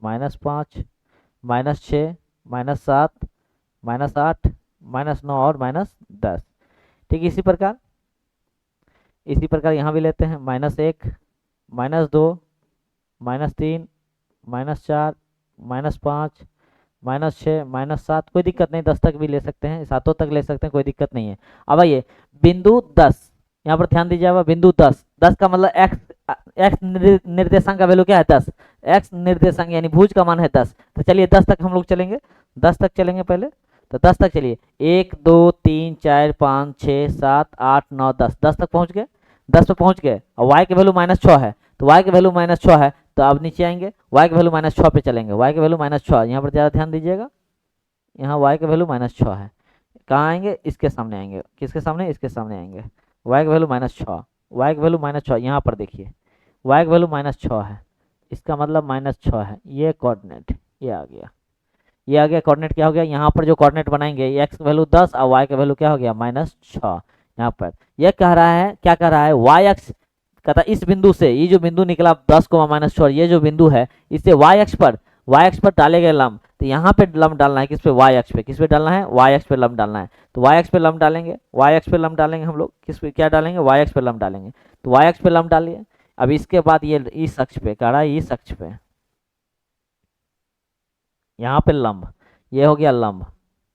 -5, -6, -7, -8, -9 और -10। ठीक है, इसी प्रकार यहाँ भी लेते हैं -1, -2, -3, -4, -5, -6, -7, कोई दिक्कत नहीं, 10 तक भी ले सकते हैं, 7 तक ले सकते हैं, कोई दिक्कत नहीं है। अब आइए बिंदु 10, यहाँ पर ध्यान दीजिए। अब बिंदु 10, 10 का मतलब एक्स निर्देशांक का वैल्यू क्या है 10, एक्स निर्देशांक यानी भुज का मान है 10। तो चलिए 10 तक हम लोग चलेंगे, 10 तक चलेंगे पहले। तो 10 तक चलिए, 1 2 3 4 5 6 7 8 9 10, 10 तक पहुंच गए। 10 पे पहुंच गए और y के वैल्यू -6 है, तो y के वैल्यू -6 है, तो अब नीचे आएंगे y के वैल्यू -6 पे चलेंगे। y के वैल्यू -6, यहाँ पर ज़्यादा ध्यान दीजिएगा, यहाँ y के वैल्यू -6 है। कहाँ आएंगे, इसके सामने आएंगे, किसके सामने, इसके सामने आएंगे। y के वैल्यू -6, y के वैल्यू -6, यहाँ पर देखिए y के वैल्यू -6 है, इसका मतलब -6 है। ये कोऑर्डिनेट ये आ गया, ये आ गया कोऑर्डिनेट। क्या हो गया, यहाँ पर जो कोऑर्डिनेट बनाएंगे, x की वैल्यू 10 और y का वैल्यू क्या हो गया -6। यहाँ पर यह कह रहा है, क्या कह रहा है, y अक्ष कहता इस बिंदु से, ये जो बिंदु निकला 10, -6, ये जो बिंदु है, इससे y अक्ष पर डाले गए लंब। तो यहाँ पे लंब डालना है, किस पे, y अक्ष पे। किस पे डालना है, y अक्ष पे लंब डालना है। तो y अक्ष पे लंब डालेंगे, y अक्ष पे लंब डालेंगे हम लोग, किस पे, क्या डालेंगे, y अक्ष पे लंब डालेंगे। तो y अक्ष पे लंब डालिए। अब इसके बाद ये इस अक्ष पे कह रहा है, इस अक्ष पे यहाँ पे लंब, ये हो गया लंब,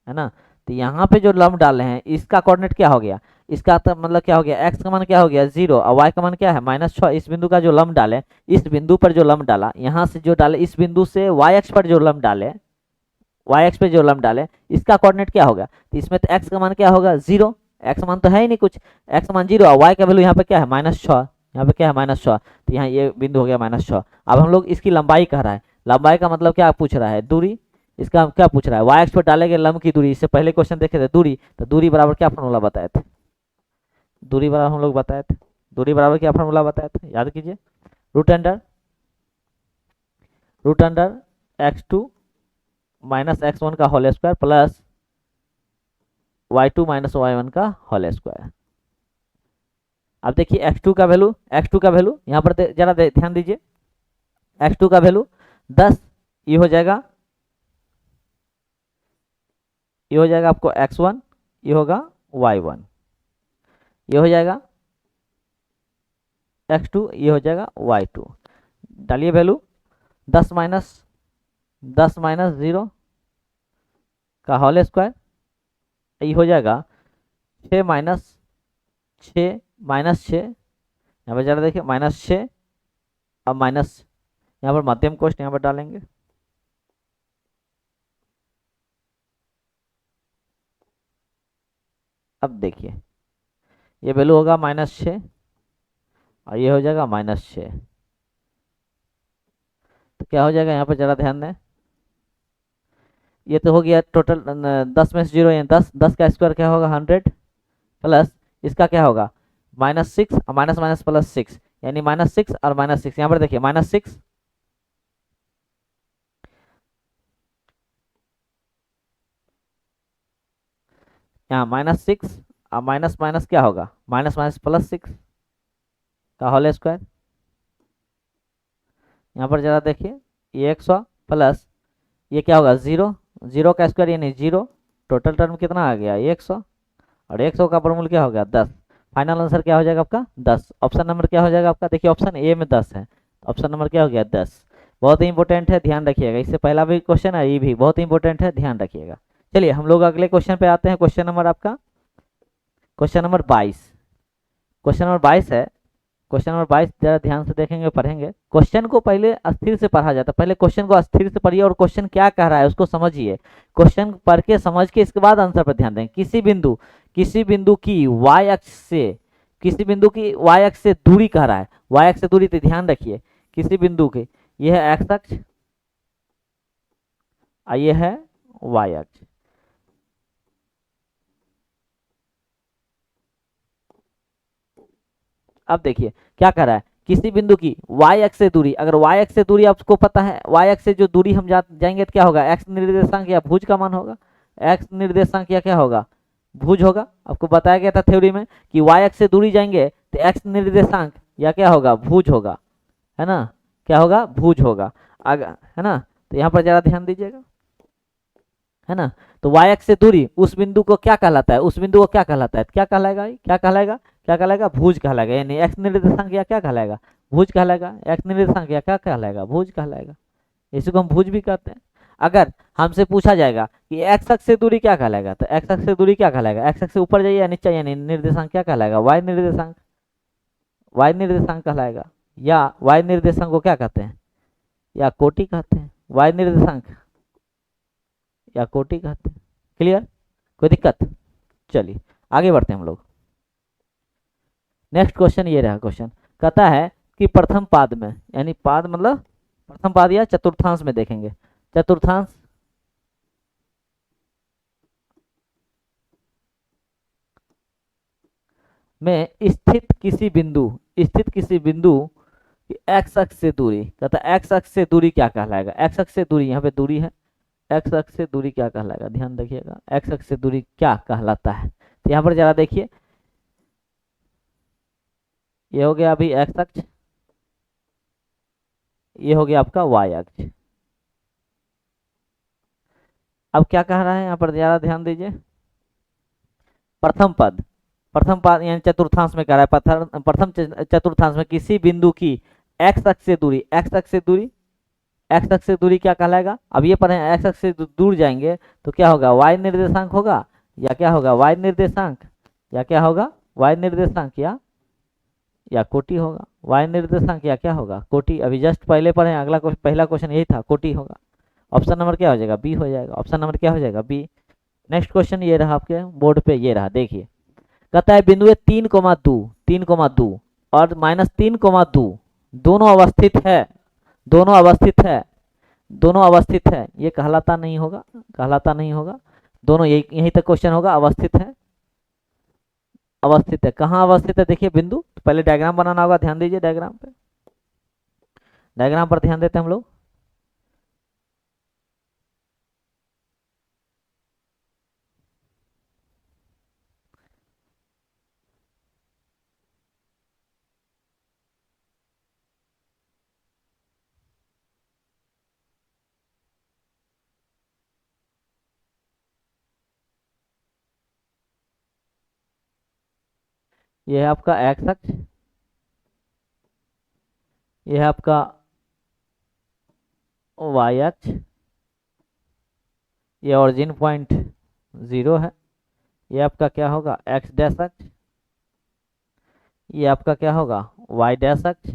है ना। तो यहाँ पे जो लंब डाले हैं, इसका कोऑर्डिनेट क्या हो गया, इसका तो मतलब क्या हो गया, x का मान क्या हो गया 0 और y का मान क्या है -6। इस बिंदु का जो लंब डाले, इस बिंदु पर जो लंब डाला, यहाँ से जो डाले, इस बिंदु से y अक्ष पर जो लंब डाले, y अक्ष पे जो लंब डाले, इसका कोऑर्डिनेट क्या होगा। तो इसमें तो x का मान क्या होगा 0, x मान तो है ही नहीं कुछ, x मान 0 और y का वैल्यू यहाँ पे क्या है -6, यहाँ पे क्या है -6। तो यहाँ ये बिंदु हो गया -6। अब हम लोग इसकी लंबाई कह रहा है, लंबाई का मतलब क्या पूछ रहा है, दूरी। इसका क्या पूछ रहा है, y अक्ष पर डाले गए लंब की दूरी। इससे पहले क्वेश्चन देखे थे दूरी, तो दूरी बराबर क्या फॉर्मूला बताए थे, दूरी बराबर हम लोग बताए थे, दूरी बराबर क्या फॉर्मूला बताए थे, याद कीजिए, रूट अंडर x2 -x1 का whole square plus y2 -y1 का होल स्क्वायर। अब देखिए x2 का वैल्यू यहाँ पर जरा ध्यान दीजिए, x2 का वैल्यू 10, ये हो जाएगा, ये हो जाएगा आपको x1, ये होगा y1, ये हो जाएगा x2, ये हो जाएगा y2। डालिए वैल्यू 10 माइनस 0 का होल स्क्वायर, ये हो जाएगा 6 -6, यहाँ पर जरा देखिए -6 अब माइनस, यहाँ पर मध्यम कोष्ठ यहाँ पर डालेंगे, अब देखिए ये वैल्यू होगा -6 और ये हो जाएगा -6। तो क्या हो जाएगा, यहाँ पर जरा ध्यान दें, ये तो हो गया टोटल 10 में से 0 यानी 10, 10 का स्क्वायर क्या होगा 100 प्लस इसका क्या होगा -6 और माइनस माइनस प्लस 6 यानी -6 और -6। यहाँ पर देखिए -6, यहाँ -6 और माइनस माइनस क्या होगा माइनस माइनस +6 का होल स्क्वायर। यहाँ पर जरा देखिए ये 100 प्लस ये क्या होगा 0, 0 का स्क्वायर यानी 0, टोटल टर्म कितना आ गया 100 और 100 का वर्गमूल क्या हो गया 10। फाइनल आंसर क्या हो जाएगा आपका 10। ऑप्शन नंबर क्या हो जाएगा आपका, देखिए ऑप्शन ए में 10 है, ऑप्शन नंबर क्या हो गया 10। बहुत ही इंपॉर्टेंट है, ध्यान रखिएगा, इससे पहला भी क्वेश्चन है, ये भी बहुत ही इंपॉर्टेंट है, ध्यान रखिएगा। चलिए हम लोग अगले क्वेश्चन पे आते हैं, क्वेश्चन नंबर आपका क्वेश्चन नंबर 22, क्वेश्चन नंबर 22 है। क्वेश्चन नंबर 22 जरा ध्यान से देखेंगे, पढ़ेंगे। क्वेश्चन को पहले अस्थिर से पढ़ा जाता है, पहले क्वेश्चन को अस्थिर से पढ़िए और क्वेश्चन क्या कह रहा है उसको समझिए। क्वेश्चन पढ़ के समझ के इसके बाद आंसर पर ध्यान दें। किसी बिंदु की y अक्ष से, किसी बिंदु की y अक्ष से दूरी कह रहा है, y अक्ष से दूरी, तो ध्यान रखिए किसी बिंदु की, यह है x अक्ष और यह है y अक्ष। अब देखिए क्या कर रहा है, किसी बिंदु की y अक्ष से दूरी, अगर y अक्ष से दूरी आपको पता है, y अक्ष से जो दूरी हम जाएंगे तो क्या होगा, x निर्देशांक या भुज का मान होगा, x निर्देशांक या क्या होगा, भुज होगा। आपको बताया गया था थ्योरी में कि y अक्ष से दूरी जाएंगे तो x निर्देशांक या क्या होगा, भुज होगा, है ना, क्या होगा, भुज होगा, अगर, है ना। तो यहाँ पर जरा ध्यान दीजिएगा, है ना। तो y अक्ष से दूरी उस बिंदु को क्या कहलाता है, उस बिंदु को क्या कहलाता है, क्या कहलाएगा, क्या कहलाएगा, क्या कहलाएगा, भुज कहलाएगा, यानी x निर्देशांक या क्या कहलाएगा, भुज कहलाएगा, x निर्देशांक या क्या कहलाएगा, भुज कहलाएगा। इसी को हम भुज भी कहते हैं। अगर हमसे पूछा जाएगा कि x अक्ष से दूरी क्या कहलाएगा, तो x अक्ष से दूरी क्या कहलाएगा, x अक्ष से ऊपर जाइए या नीचे, यानी निर्देशांक क्या कहलाएगा, y निर्देशांक, y निर्देशांक कहलाएगा, या y निर्देशांक को क्या कहते हैं, या कोटि कहते हैं, y निर्देशांक या कोटि कहते हैं। क्लियर, कोई दिक्कत, चलिए आगे बढ़ते हैं हम लोग। नेक्स्ट क्वेश्चन ये रहा, क्वेश्चन कहता है कि प्रथम पाद में, यानी पाद मतलब प्रथम पाद या चतुर्थांश में देखेंगे, चतुर्थांश में स्थित किसी बिंदु, स्थित किसी बिंदु की x अक्ष से दूरी, कहता है x अक्ष से दूरी क्या कहलाएगा, x अक्ष से दूरी, यहाँ पे दूरी है, x अक्ष से दूरी क्या कहलाएगा, ध्यान रखिएगा, x अक्ष से दूरी क्या कहलाता है। तो यहाँ पर जरा देखिए, ये हो गया अभी x अक्ष, ये हो गया आपका y अक्ष। अब क्या कह रहा है यहाँ पर, जरा ध्यान दीजिए, प्रथम पद, प्रथम पद यानी चतुर्थांश में कह रहा है, प्रथम चतुर्थांश में किसी बिंदु की x अक्ष से दूरी, x अक्ष से दूरी, x अक्ष से दूरी क्या कहलाएगा। अब ये पढ़े x अक्ष से दूर जाएंगे तो क्या होगा, y निर्देशांक होगा, या क्या होगा, y निर्देशांक, या क्या होगा, y निर्देशांक, या कोटि होगा, y निर्देशांक या क्या होगा, कोटि। अभी जस्ट पहले पढ़े, अगला पहला क्वेश्चन यही था, कोटि होगा। ऑप्शन नंबर क्या हो जाएगा, बी हो जाएगा, ऑप्शन नंबर क्या हो जाएगा, बी। नेक्स्ट क्वेश्चन ये रहा आपके बोर्ड पे, ये रहा, देखिए कहता है बिंदु 3,2, 3,2 और -3,2 दोनों अवस्थित है, दोनों अवस्थित है, दोनों अवस्थित है, ये कहलाता नहीं होगा, कहलाता नहीं होगा, दोनों यही यहीं तक क्वेश्चन होगा, अवस्थित है, अवस्थित है, कहाँ अवस्थित है, देखिए बिंदु, तो पहले डायग्राम बनाना होगा, ध्यान दीजिए डायग्राम पे, डायग्राम पर ध्यान देते हैं हम लोग। ये है आपका एक्स अक्ष, ये है आपका वाई अक्ष, ये ओरिजिन पॉइंट 0 है, ये आपका क्या होगा, एक्स डैश अक्ष, ये आपका क्या होगा, वाई डैश अक्ष।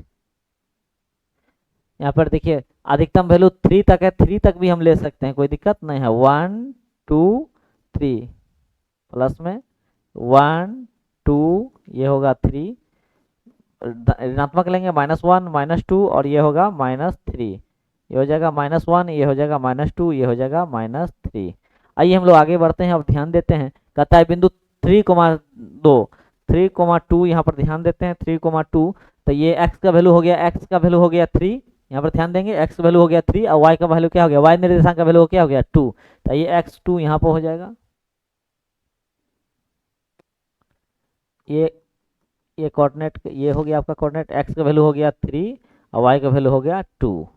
यहाँ पर देखिए अधिकतम वैल्यू 3 तक है, 3 तक भी हम ले सकते हैं, कोई दिक्कत नहीं है, 1 2 3 प्लस में 1 2, ये होगा 3, ऋणात्मक लेंगे -1 -2 और ये होगा -3, ये हो जाएगा -1, ये हो जाएगा -2, ये हो जाएगा -3। आइए हम लोग आगे बढ़ते हैं, अब ध्यान देते हैं, कहता है बिंदु 3,2, 3,2 यहाँ पर ध्यान देते हैं, 3,2, तो ये x का वैल्यू हो गया, x का वैल्यू हो गया 3, यहाँ पर ध्यान देंगे, x का वैल्यू हो गया 3 और y का वैल्यू क्या हो गया, y निर्देशांक का वैल्यू क्या हो गया 2, तो ये x2 यहाँ पर हो जाएगा, ये कोऑर्डिनेट, ये हो गया आपका कोऑर्डिनेट, x का वैल्यू हो गया 3 और y का वैल्यू हो गया 2।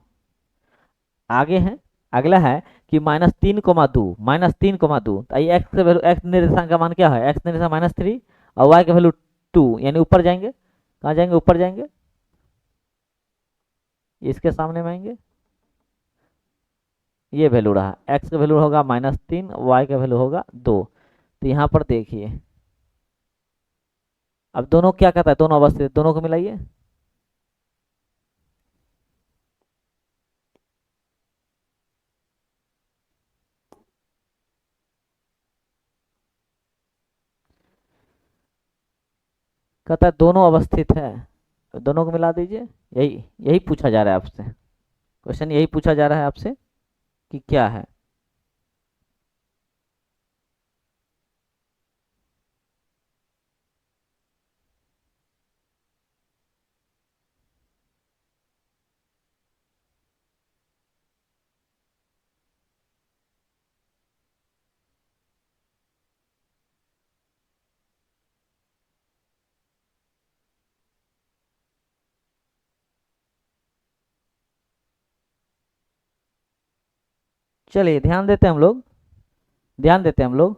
आगे है, अगला है कि -3,2, -3,2, तो ये x का वैल्यू, x निर्देशांक का मान क्या है, x निर्देशांक -3 और y का वैल्यू 2, यानी ऊपर जाएंगे, कहाँ जाएंगे, ऊपर जाएंगे, इसके सामने में आएंगे, ये वैल्यू रहा, x का वैल्यू होगा -3, y का वैल्यू होगा 2। तो यहाँ पर देखिए अब दोनों क्या कहता है, दोनों अवस्थित, दोनों को मिलाइए, कहता है दोनों अवस्थित है, तो दोनों को मिला दीजिए, यही यही पूछा जा रहा है आपसे, क्वेश्चन यही पूछा जा रहा है आपसे कि क्या है। चलिए ध्यान देते हैं हम लोग, ध्यान देते हैं हम लोग।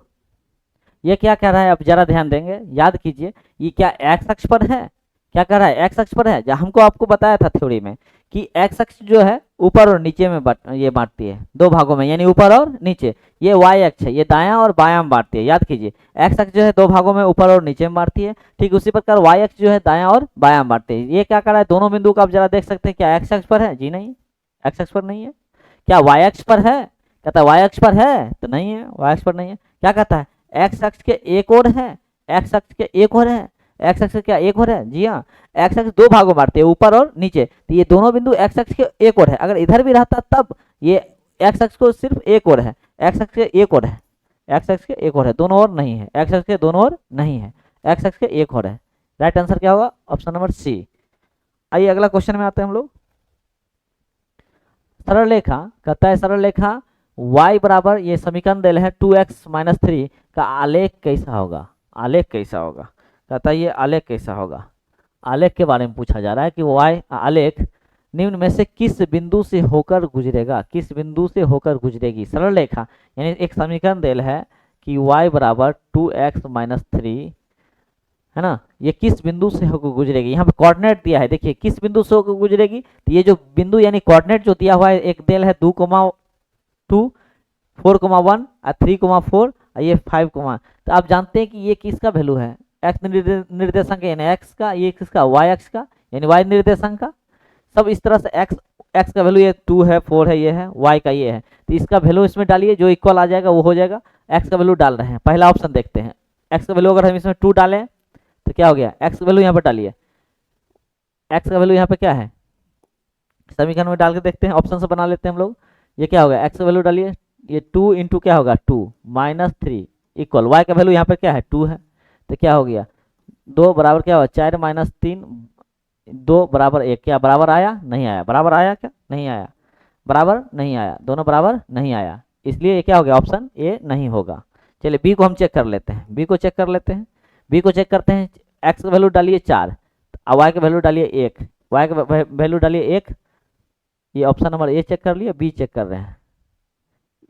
ये क्या कह रहा है, अब जरा ध्यान देंगे, याद कीजिए। ये क्या एक्स अक्ष पर है, क्या कह रहा है, एक्स अक्ष पर है। जहाँ हमको आपको बताया था थ्योरी में कि एक्स अक्ष जो है ऊपर और नीचे में ये बांटती है दो भागों में, यानी ऊपर और नीचे। ये वाई अक्ष है, ये दायां और बायां में बांटती है, याद कीजिए। एक्स अक्ष जो है दो भागों में, ऊपर और नीचे में बांटती है। ठीक उसी प्रकार वाई अक्ष जो है दायां और बायां में बांटती है। ये क्या कर रहा है, दोनों बिंदु को आप जरा देख सकते हैं, क्या एक्स अक्ष पर है? जी नहीं, एक्स अक्ष पर नहीं है। क्या वाई अक्ष पर है? कहता है वाई अक्ष पर है, तो नहीं है, वाई अक्ष पर नहीं है। क्या कहता है, एक्स अक्ष के एक और है, एक्स अक्ष के एक और है, एक्स अक्ष क्या एक और है? जी हाँ, एक्स अक्ष दो भागों बांटते हैं, ऊपर और नीचे। तो ये दोनों बिंदु एक्स अक्ष के एक और है। अगर इधर भी रहता तब ये एक्स अक्ष को सिर्फ एक और है, एक्स अक्ष के एक और है, एक्स अक्ष के एक और है, दोनों और नहीं है, एक्स अक्ष के दोनों और नहीं है, एक्स अक्ष के एक और है। राइट आंसर क्या होगा? Option number C. आइए अगला क्वेश्चन में आते हैं हम लोग। सरल रेखा, कहता है सरल रेखा y बराबर, ये समीकरण दिल है 2x-3 का आलेख कैसा होगा? आलेख कैसा होगा? कहता है ये आलेख कैसा होगा? आलेख के बारे में पूछा जा रहा है कि y आलेख निम्न में से किस बिंदु से होकर गुजरेगा, किस बिंदु से होकर गुजरेगी? सरल रेखा यानी एक समीकरण दिल है कि y बराबर 2x-3 है ना, ये किस बिंदु से होकर गुजरेगी। यहाँ पे कोऑर्डिनेट दिया है, देखिए किस बिंदु से होकर गुजरेगी। तो ये जो बिंदु यानी कोऑर्डिनेट जो दिया हुआ है, एक दिल है 2,2, 4,1 और 3,4 और ये 5, तो आप जानते हैं कि ये किसका वैल्यू है? एक्स निर्देशांक यानी एक्स का, ये किसका? वाई अक्ष का यानी वाई निर्देशांक का। सब इस तरह से एक्स, एक्स का वैल्यू ये 2 है, 4 है, ये है, वाई का ये है, तो इसका वैल्यू इसमें डालिए, जो इक्वल आ जाएगा वो हो जाएगा। एक्स का वैल्यू डाल रहे हैं, पहला ऑप्शन देखते हैं। एक्स का वैल्यू अगर हम इसमें 2 डालें तो क्या हो गया? एक्स का वैल्यू यहाँ पर डालिए, एक्स का वैल्यू यहाँ पे क्या है, समीकरण में डाल के देखते हैं, ऑप्शन से बना लेते हैं हम लोग। ये क्या होगा, एक्स का वैल्यू डालिए, ये 2 इंटू क्या होगा 2 माइनस 3 इक्वल वाई का वैल्यू यहाँ पे क्या है 2 है, तो क्या हो गया 2 बराबर क्या होगा 4 माइनस 3, 2 बराबर 1। क्या बराबर आया? नहीं आया। बराबर आया क्या? नहीं आया, बराबर नहीं आया, दोनों बराबर नहीं आया, इसलिए ये क्या हो गया? ऑप्शन ए नहीं होगा। चलिए बी को हम चेक कर लेते हैं, बी को चेक कर लेते हैं, बी को चेक करते हैं। एक्स का वैल्यू डालिए 4, वाई का वैल्यू डालिए 1, वाई का वैल्यू डालिए 1। ये ऑप्शन नंबर ए चेक कर लिया, बी चेक कर रहे हैं,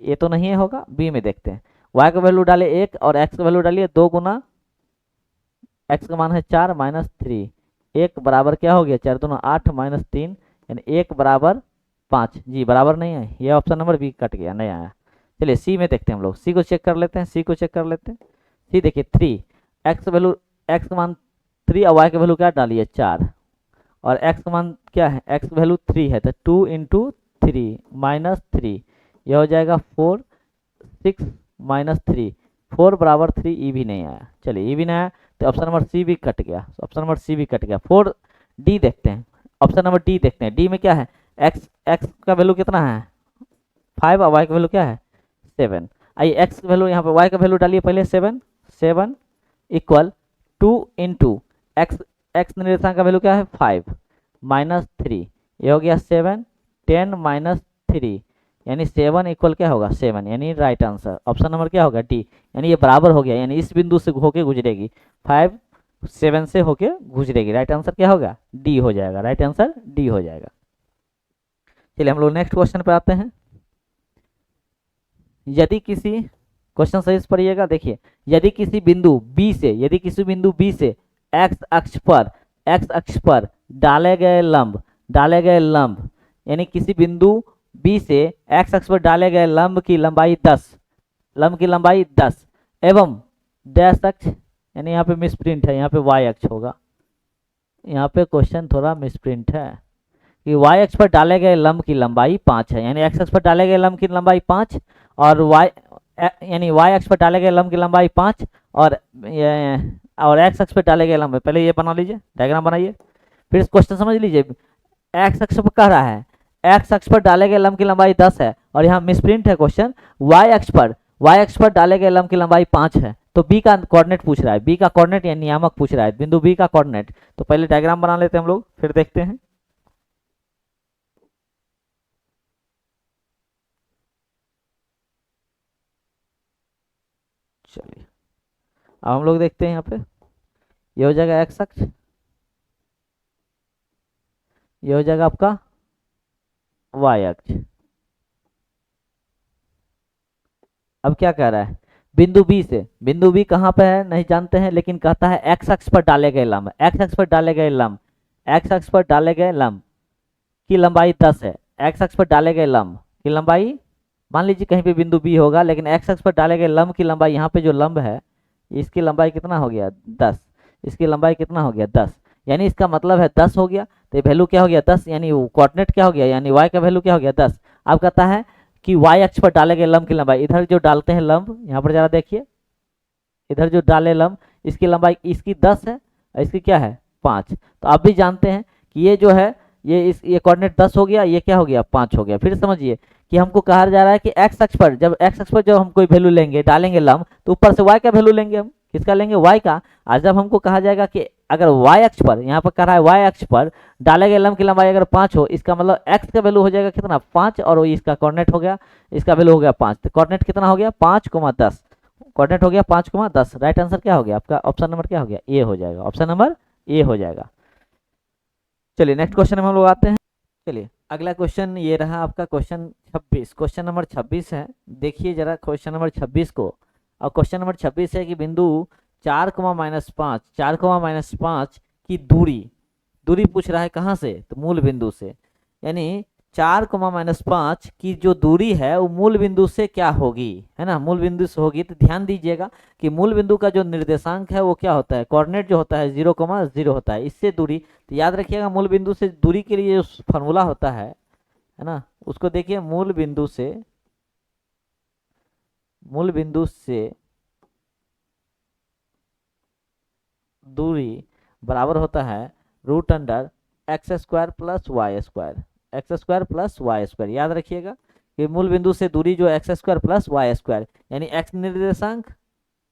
ये तो नहीं होगा, बी में देखते हैं। वाई का वैल्यू डाले 1 और एक्स का वैल्यू डालिए 2 गुना, एक्स का मान है 4 माइनस 3, 1 बराबर क्या हो गया 4 दूना 8 माइनस 3 यानी 1 बराबर 5। जी बराबर नहीं है, ये ऑप्शन नंबर बी कट गया, नहीं आया। चलिए सी में देखते हैं हम लोग, सी को चेक कर लेते हैं, सी को चेक कर लेते हैं। सी देखिए 3, एक्स वैल्यू, एक्स का मान 3 और वाई का वैल्यू क्या डालिए 4, और एक्स का मान क्या है, एक्स वैल्यू 3 है, तो 2 इंटू 3 माइनस 3, यह हो जाएगा 4, 6 माइनस 3, 4 बराबर 3, ई भी नहीं आया। चलिए ई भी नहीं आया तो ऑप्शन नंबर सी भी कट गया, ऑप्शन नंबर सी भी कट गया। 4 डी देखते हैं, ऑप्शन नंबर डी देखते हैं, डी में क्या है, एक्स, एक्स का वैल्यू कितना है 5 और वाई का वैल्यू क्या है 7। आइए एक्स का वैल्यू यहाँ पे, वाई का वैल्यू डालिए पहले 7, 7 इक्वल 2 इंटू एक्स, एक्स निर्देशांक का वैल्यू क्या है 5 माइनस 3, ये हो गया 7, 10 माइनस 3 यानी 7 इक्वल क्या होगा 7, यानी राइट आंसर ऑप्शन नंबर क्या होगा डी, यानी ये बराबर हो गया, यानी इस बिंदु से होके गुजरेगी, 5 7 से होके गुजरेगी। राइट आंसर क्या होगा? डी हो जाएगा, राइट आंसर डी हो जाएगा। चलिए हम लोग नेक्स्ट क्वेश्चन पे आते हैं। यदि किसी, क्वेश्चन सही से पढ़िएगा, देखिए यदि किसी बिंदु बी से, यदि किसी बिंदु बी से एक्स अक्ष पर, एक्स अक्ष पर डाले गए लंब, डाले गए लंब यानी किसी बिंदु बी से एक्स अक्ष पर डाले गए लंब की लंबाई 10, लंब की लंबाई 10 एवं डैश अक्ष, यानी यहाँ पे मिसप्रिंट है, यहाँ पे वाई अक्ष होगा, यहाँ पे क्वेश्चन थोड़ा मिसप्रिंट है कि वाई अक्ष पर डाले गए लंब की लंबाई 5 है, यानी एक्स अक्ष पर डाले गए लंब की लंबाई 5 और वाई, यानी वाई अक्ष पर डाले गए लंब की लंबाई 5 और एक्स अक्ष पर डाले गए लंब, पहले ये बना लीजिए, डायग्राम बनाइए, फिर क्वेश्चन समझ लीजिए। एक्स अक्ष पर कह रहा है, एक्स अक्ष पर डाले गए लंब की लंबाई 10 है और यहाँ मिसप्रिंट है क्वेश्चन, वाई अक्ष पर, वाई अक्ष पर डाले गए लंब की लंबाई 5 है, तो बी का कोऑर्डिनेट पूछ रहा है, बी का कोऑर्डिनेट या नियामक पूछ रहा है, बिंदु बी का कोऑर्डिनेट। तो पहले डायग्राम बना लेते हैं हम लोग, फिर देखते हैं। चलिए अब हम लोग देखते हैं यहाँ पे, ये हो जाएगा एक्स अक्ष, ये हो जाएगा आपका वाई अक्ष, अब क्या कह रहा है, बिंदु बी से, बिंदु बी कहाँ पे है नहीं जानते हैं, लेकिन कहता है एक्स अक्ष पर डाले गए लंब, एक्स अक्ष पर डाले गए लंब, एक्स अक्ष पर डाले गए लंब की लंबाई 10 है। एक्स अक्ष पर डाले गए लंब की लंबाई, मान लीजिए कहीं पे बिंदु बी होगा, लेकिन एक्स अक्ष पर डाले गए लंब की लंबाई, यहाँ पे जो लंब है इसकी लंबाई कितना हो गया 10, इसकी लंबाई कितना हो गया 10, यानी इसका मतलब है 10 हो गया, तो ये वैल्यू क्या हो गया 10, यानी कोऑर्डिनेट क्या हो गया, यानी वाई का वैल्यू क्या हो गया 10। अब कहता है कि वाई अक्ष पर डाले गए लंब की लंबाई, इधर जो डालते हैं लंब, यहाँ पर जरा देखिए, इधर जो डाले लंब इसकी लंबाई इसकी 10 है और इसकी क्या है 5। तो आप भी जानते हैं कि ये जो है ये कोऑर्डिनेट 10 हो गया, ये क्या हो गया 5 हो गया। फिर समझिए कि हमको कहा जा रहा है कि एक्स अक्ष पर, जब एक्स अक्ष पर जब हम कोई वैल्यू लेंगे डालेंगे लंब, तो ऊपर से वाई का वैल्यू लेंगे, हम किसका लेंगे वाई का। और जब हमको कहा जाएगा कि अगर वाई अक्ष पर, यहाँ पर कह रहा है वाई अक्ष पर डाले गए लंब की लंबाई अगर 5 हो, इसका मतलब एक्स का वैल्यू हो जाएगा कितना 5, और इसका कोऑर्डिनेट हो गया, इसका वैल्यू हो गया 5, तो कोऑर्डिनेट कितना हो गया 5,10, कोऑर्डिनेट हो गया 5,10। राइट आंसर क्या हो गया आपका, ऑप्शन नंबर क्या हो गया ए हो जाएगा, ऑप्शन नंबर ए हो जाएगा। चलिए नेक्स्ट क्वेश्चन में हम लोग आते हैं। चलिए अगला क्वेश्चन ये रहा आपका क्वेश्चन 26, क्वेश्चन नंबर 26 है, देखिए जरा क्वेश्चन नंबर 26 को। और क्वेश्चन नंबर 26 है कि बिंदु 4,-5, 4,-5 की दूरी पूछ रहा है कहाँ से, तो मूल बिंदु से, यानी 4,-5 की जो दूरी है वो मूल बिंदु से क्या होगी, है ना, मूल बिंदु से होगी। तो ध्यान दीजिएगा कि मूल बिंदु का जो निर्देशांक है वो क्या होता है, कोऑर्डिनेट जो होता है 0,0 होता है, इससे दूरी। तो याद रखिएगा मूल बिंदु से दूरी के लिए जो फॉर्मूला होता है ना, उसको देखिए, मूल बिंदु से दूरी बराबर होता है √x² + y², x² + y²। याद रखिएगा कि मूल बिंदु से दूरी जो x² + y², यानी x निर्देशांक,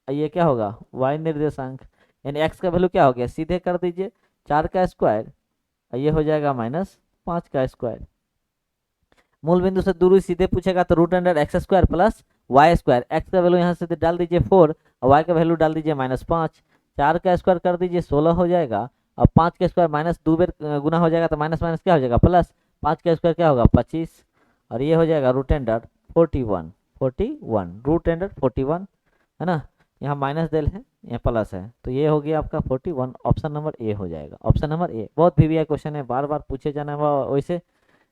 ये क्या होगा y निर्देशांक, यानी x का वैल्यू क्या हो गया, सीधे कर दीजिए 4 का स्क्वायर, ये हो जाएगा -5 का स्क्वायर। मूल बिंदु से दूरी सीधे पूछेगा तो √x² + y², x का वैल्यू यहाँ से डाल दीजिए 4 और y का वैल्यू डाल दीजिए -5, 4 का स्क्वायर कर दीजिए 16 हो जाएगा, और 5 का स्क्वायर -2 बार गुना हो जाएगा, तो माइनस माइनस क्या हो जाएगा प्लस, 5 का स्क्वायर क्या होगा 25, और ये हो जाएगा √41, 41 है ना, यहाँ माइनस देल है यहाँ प्लस है, तो ये हो गया आपका 41, ऑप्शन नंबर ए हो जाएगा, ऑप्शन नंबर ए। बहुत वीवीआई क्वेश्चन है, बार बार पूछे जाने वाला, वैसे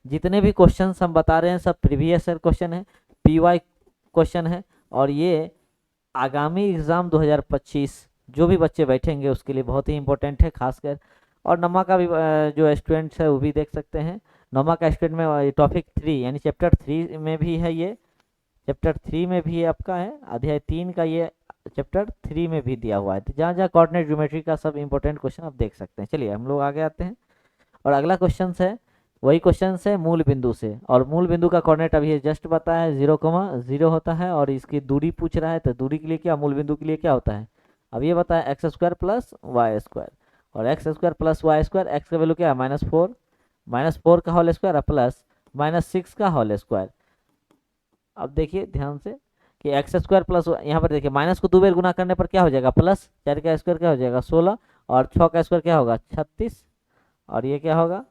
जितने भी क्वेश्चन हम बता रहे हैं सब प्रीवियस ईयर क्वेश्चन है, पीवाई क्वेश्चन है, और ये आगामी एग्ज़ाम 2025 जो भी बच्चे बैठेंगे उसके लिए बहुत ही इंपॉर्टेंट है खासकर। और नमा का भी जो स्टूडेंट्स है वो भी देख सकते हैं, नमा का स्टूडेंट में टॉपिक 3 यानी चैप्टर 3 में भी है, ये चैप्टर 3 में भी आपका है, अध्याय 3 का ये चैप्टर 3 में भी दिया हुआ है। तो जहाँ जहाँ कोऑर्डिनेट ज्योमेट्री का सब इंपॉर्टेंट क्वेश्चन आप देख सकते हैं। चलिए हम लोग आगे आते हैं, और अगला क्वेश्चन है वही क्वेश्चन है मूल बिंदु से, और मूल बिंदु का कोऑर्डिनेट अभी जस्ट बताया है 0,0 होता है, और इसकी दूरी पूछ रहा है, तो दूरी के लिए क्या, मूल बिंदु के लिए क्या होता है, अब ये बताया x² + y², और x² + y², x का वैल्यू क्या है -4, -4 का होल स्क्वायर प्लस -6 का होल स्क्वायर। अब देखिए ध्यान से कि x² प्लस, यहाँ पर देखिए माइनस को 2 बार गुना करने पर क्या हो जाएगा प्लस, 4 का स्क्वायर क्या हो जाएगा 16, और 6 का स्क्वायर क्या होगा 36, और ये क्या होगा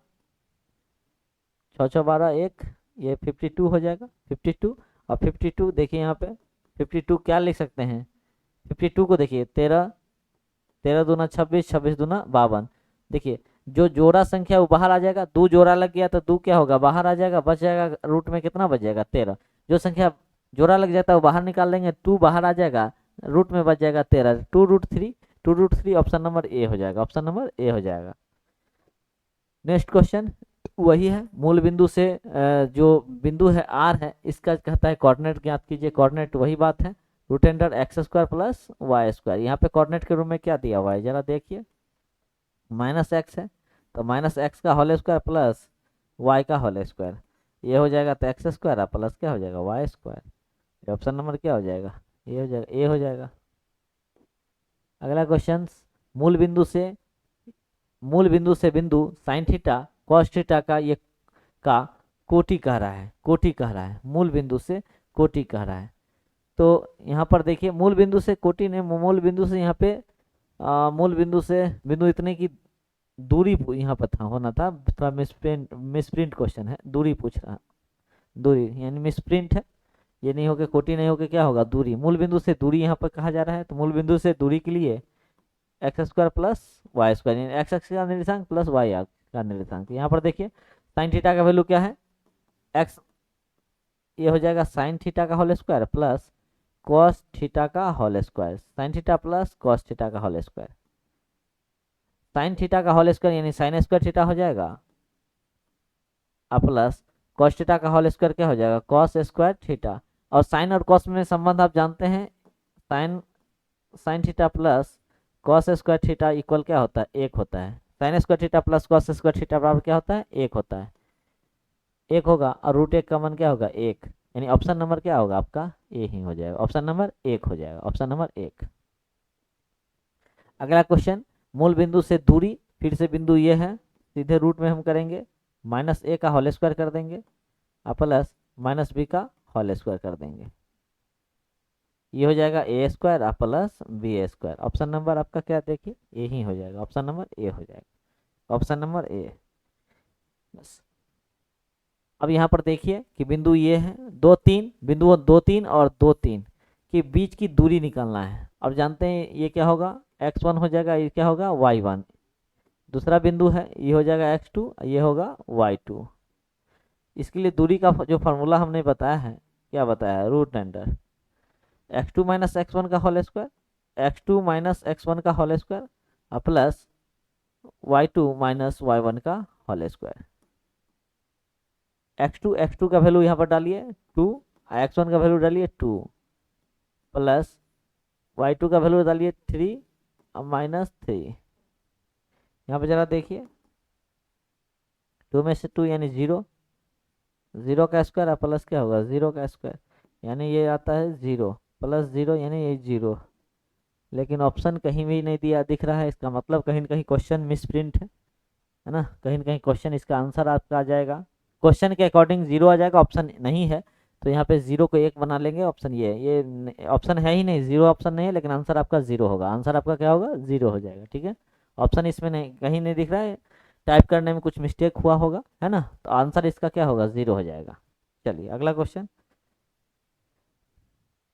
6 6 12 1, ये 52 हो जाएगा 52। और 52 देखिए यहाँ पे 52 क्या लिख सकते हैं, 52 को देखिए 13 13 दूना 26, 26 दूना 52। देखिए जो जोड़ा संख्या वो बाहर आ जाएगा, 2 जोड़ा लग गया तो 2 क्या होगा बाहर आ जाएगा, बच जाएगा रूट में कितना बच जाएगा 13। जो संख्या जोड़ा लग जाता है वो बाहर निकाल लेंगे, 2 बाहर आ जाएगा, रूट में बच जाएगा 13, 2√3 ऑप्शन नंबर ए हो जाएगा, ऑप्शन नंबर ए हो जाएगा। नेक्स्ट क्वेश्चन वही है, मूल बिंदु से जो बिंदु है आर है इसका कहता है कोऑर्डिनेट ज्ञात कीजिए, कोऑर्डिनेट वही बात है √x² + y²। यहाँ पे कोऑर्डिनेट के रूप में क्या दिया हुआ है जरा देखिए, -x है तो -x का होल स्क्वायर प्लस y का होल स्क्वायर, ये हो जाएगा तो x² प्लस क्या हो जाएगा y², ऑप्शन नंबर क्या हो जाएगा ये हो जाएगा, ए हो जाएगा। अगला क्वेश्चन मूल बिंदु से बिंदु साइन थीटा कॉस थीटा का ये का कोटि कह रहा है, कोटि कह रहा है, मूल बिंदु से कोटि कह रहा है। तो यहाँ पर देखिए मूल बिंदु से कोटि ने, मूल बिंदु से यहाँ पे मूल बिंदु से बिंदु इतने की दूरी यहाँ पर था होना था, थोड़ा मिसप्रिंट क्वेश्चन है, दूरी पूछ रहा है, दूरी यानी मिसप्रिंट है, ये नहीं होके कोटि नहीं होके क्या होगा, दूरी। मूल बिंदु से दूरी यहाँ पर कहा जा रहा है, तो मूल बिंदु से दूरी के लिए x square plus y square, यानी एक्स एक्स का निर्देशांक प्लस वाई का निर्देशांक। यहाँ पर देखिए साइन थीटा का वैल्यू क्या है, एक्स, ये हो जाएगा साइन थीटा का whole square plus cos theta का whole square, sine theta plus cos theta का होल स्क्वायर। साइन थीटा का होल स्क्वायर यानी साइन स्क्वायर थीटा हो जाएगा, और प्लस कॉस थीटा का होल स्क्वायर क्या हो जाएगा, कॉस स्क्वायर थीटा। और साइन और कॉस में संबंध आप जानते हैं, sine sine theta plus cos square theta equal क्या होता है, एक होता है। Sign square theta plus cos square theta बराबर क्या होता है, एक होता है, एक होगा। और रूट एक का मान क्या होगा, एक, यानी ऑप्शन नंबर क्या होगा आपका, ए ही हो जाएगा, ऑप्शन नंबर एक हो जाएगा, ऑप्शन नंबर एक। अगला क्वेश्चन, मूल बिंदु से दूरी, फिर से बिंदु ये है, सीधे रूट में हम करेंगे, माइनस ए का होल स्क्वायर कर देंगे और प्लस माइनस बी का होल स्क्वायर कर देंगे। ये हो जाएगा ए स्क्वायर और प्लस बी ए स्क्वायर। ऑप्शन नंबर आपका क्या देखिए, ए ही हो जाएगा, ऑप्शन नंबर ए हो जाएगा, ऑप्शन नंबर ए। बस अब यहाँ पर देखिए कि बिंदु ये है, दो तीन बिंदु, दो तीन और दो तीन के बीच की दूरी निकालना है। अब जानते हैं ये क्या होगा, x1 हो जाएगा, ये क्या होगा y1। दूसरा बिंदु है, ये हो जाएगा x2, ये होगा y2। इसके लिए दूरी का जो फार्मूला हमने बताया है, क्या बताया है, root under x2 minus x1 का whole square, x2 minus x1 का होल स्क्वायर और प्लस y2 माइनस y1 का होल स्क्वायर। x2 का वैल्यू यहाँ पर डालिए 2, x1 का वैल्यू डालिए 2, प्लस y2 का वैल्यू डालिए 3 और माइनस 3। यहाँ पर जरा देखिए, 2 में से 2 यानी 0, 0 का स्क्वायर और प्लस क्या होगा, 0 का स्क्वायर, यानी ये आता है 0 प्लस 0 यानी ये 0। लेकिन ऑप्शन कहीं भी नहीं दिया दिख रहा है, इसका मतलब कहीं ना कहीं क्वेश्चन मिसप्रिंट है ना, कहीं ना कहीं क्वेश्चन इसका आंसर आपका आ जाएगा, क्वेश्चन के अकॉर्डिंग 0 आ जाएगा, ऑप्शन नहीं है तो यहाँ पे 0 को 1 बना लेंगे। ऑप्शन ये ऑप्शन है ही नहीं, 0 ऑप्शन नहीं है, लेकिन आंसर आपका 0 होगा, आंसर आपका क्या होगा, 0 हो जाएगा। ठीक है, ऑप्शन इसमें नहीं, कहीं नहीं दिख रहा है, टाइप करने में कुछ मिस्टेक हुआ होगा, है ना, तो आंसर इसका क्या होगा, 0 हो जाएगा। चलिए अगला क्वेश्चन,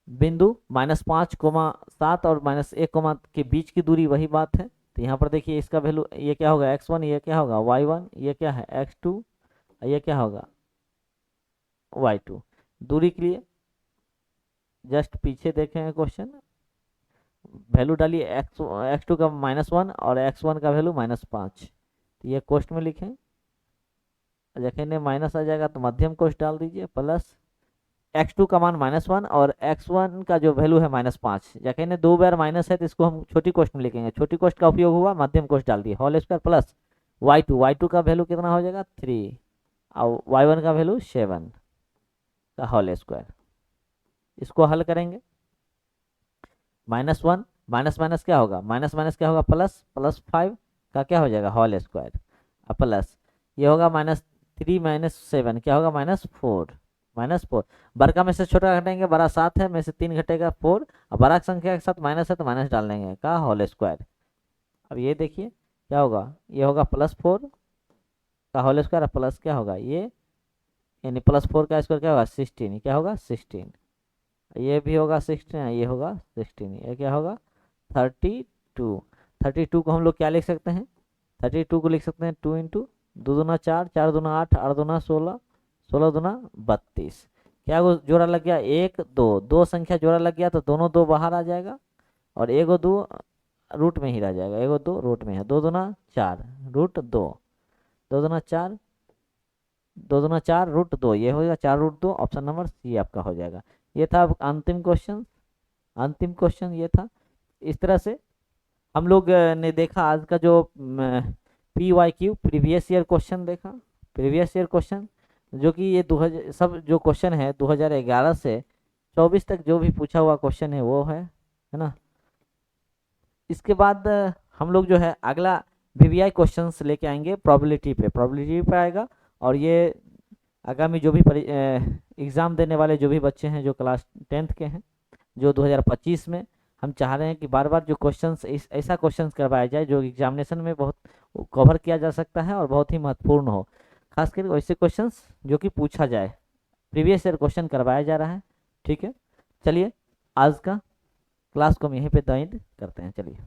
बिंदु -5, 7 और -1 के बीच की दूरी वही बात है। तो यहाँ पर देखिए इसका वैल्यू, ये क्या होगा x1, ये क्या होगा y1, ये क्या है x2, ये क्या होगा y2। दूरी के लिए जस्ट पीछे देखें क्वेश्चन, वैल्यू डालिए x2 का -1 और x1 का वैल्यू -5, तो ये कोष्ट में लिखें, देखेंगे माइनस आ जाएगा तो मध्यम कोष्ट डाल दीजिए, प्लस x2 का मान -1 और x1 का जो वैल्यू है -5, देखेंगे 2 बार माइनस है तो इसको हम छोटी कोष्ट में लिखेंगे, छोटी कोष्ट का उपयोग हुआ, मध्यम कोष्ट डाल दिए, होल स्क्वायर प्लस y2 का वैल्यू कितना हो जाएगा 3 और y1 का वैल्यू 7 का होल स्क्वायर। इसको हल करेंगे, -1 माइनस माइनस क्या होगा, माइनस माइनस क्या होगा प्लस, +5 का क्या हो जाएगा होल स्क्वायर और प्लस ये होगा -3 -7 क्या होगा -4, बड़का में से छोटा घटाएंगे, बड़ा 7 है, में से 3 घटेगा 4 और बड़ा संख्या के साथ माइनस है तो माइनस डाल देंगे का होल स्क्वायर। अब ये देखिए क्या होगा, ये होगा +4 का होल स्क्वायर प्लस क्या होगा ये, यानी +4 का स्क्वायर क्या होगा 16, क्या होगा 16, ये भी होगा 16, ये होगा 16, ये क्या होगा 32। 32 को हम लोग क्या लिख सकते हैं, 32 को लिख सकते हैं 2 इंटू 2 दूना 4, 4 दूना 8, 8 दूना 16, 16 दूना 32। क्या वो जोड़ा लग गया, 1 2, दो संख्या जोड़ा लग गया तो दोनों 2 बाहर आ जाएगा और एगो 2 रूट में ही रह जाएगा, एगो 2 रूट में है, 2 दूना 4 रूट 2, 2 दूना 4, 2 दूना 4 रूट 2, ये होगा 4 रूट 2, ऑप्शन नंबर सी आपका हो जाएगा। ये था अंतिम क्वेश्चन, अंतिम क्वेश्चन ये था। इस तरह से हम लोग ने देखा आज का जो PYQ प्रीवियस ईयर क्वेश्चन देखा, प्रीवियस ईयर क्वेश्चन जो कि ये 2000 सब जो क्वेश्चन है 2011 से 24 तक जो भी पूछा हुआ क्वेश्चन है वो है ना। इसके बाद हम लोग जो है अगला VVI क्वेश्चंस लेके आएंगे प्रोबेबिलिटी पे आएगा, और ये आगामी जो भी एग्ज़ाम देने वाले जो भी बच्चे हैं जो क्लास 10th के हैं, जो 2025 में हम चाह रहे हैं कि बार बार जो क्वेश्चंस ऐसा क्वेश्चंस करवाया जाए जो एग्जामिनेशन में बहुत कवर किया जा सकता है और बहुत ही महत्वपूर्ण हो, खासकर वैसे क्वेश्चंस जो कि पूछा जाए, प्रीवियस ईयर क्वेश्चन करवाया जा रहा है। ठीक है, चलिए आज का क्लास को हम यहीं पे एंड करते हैं, चलिए।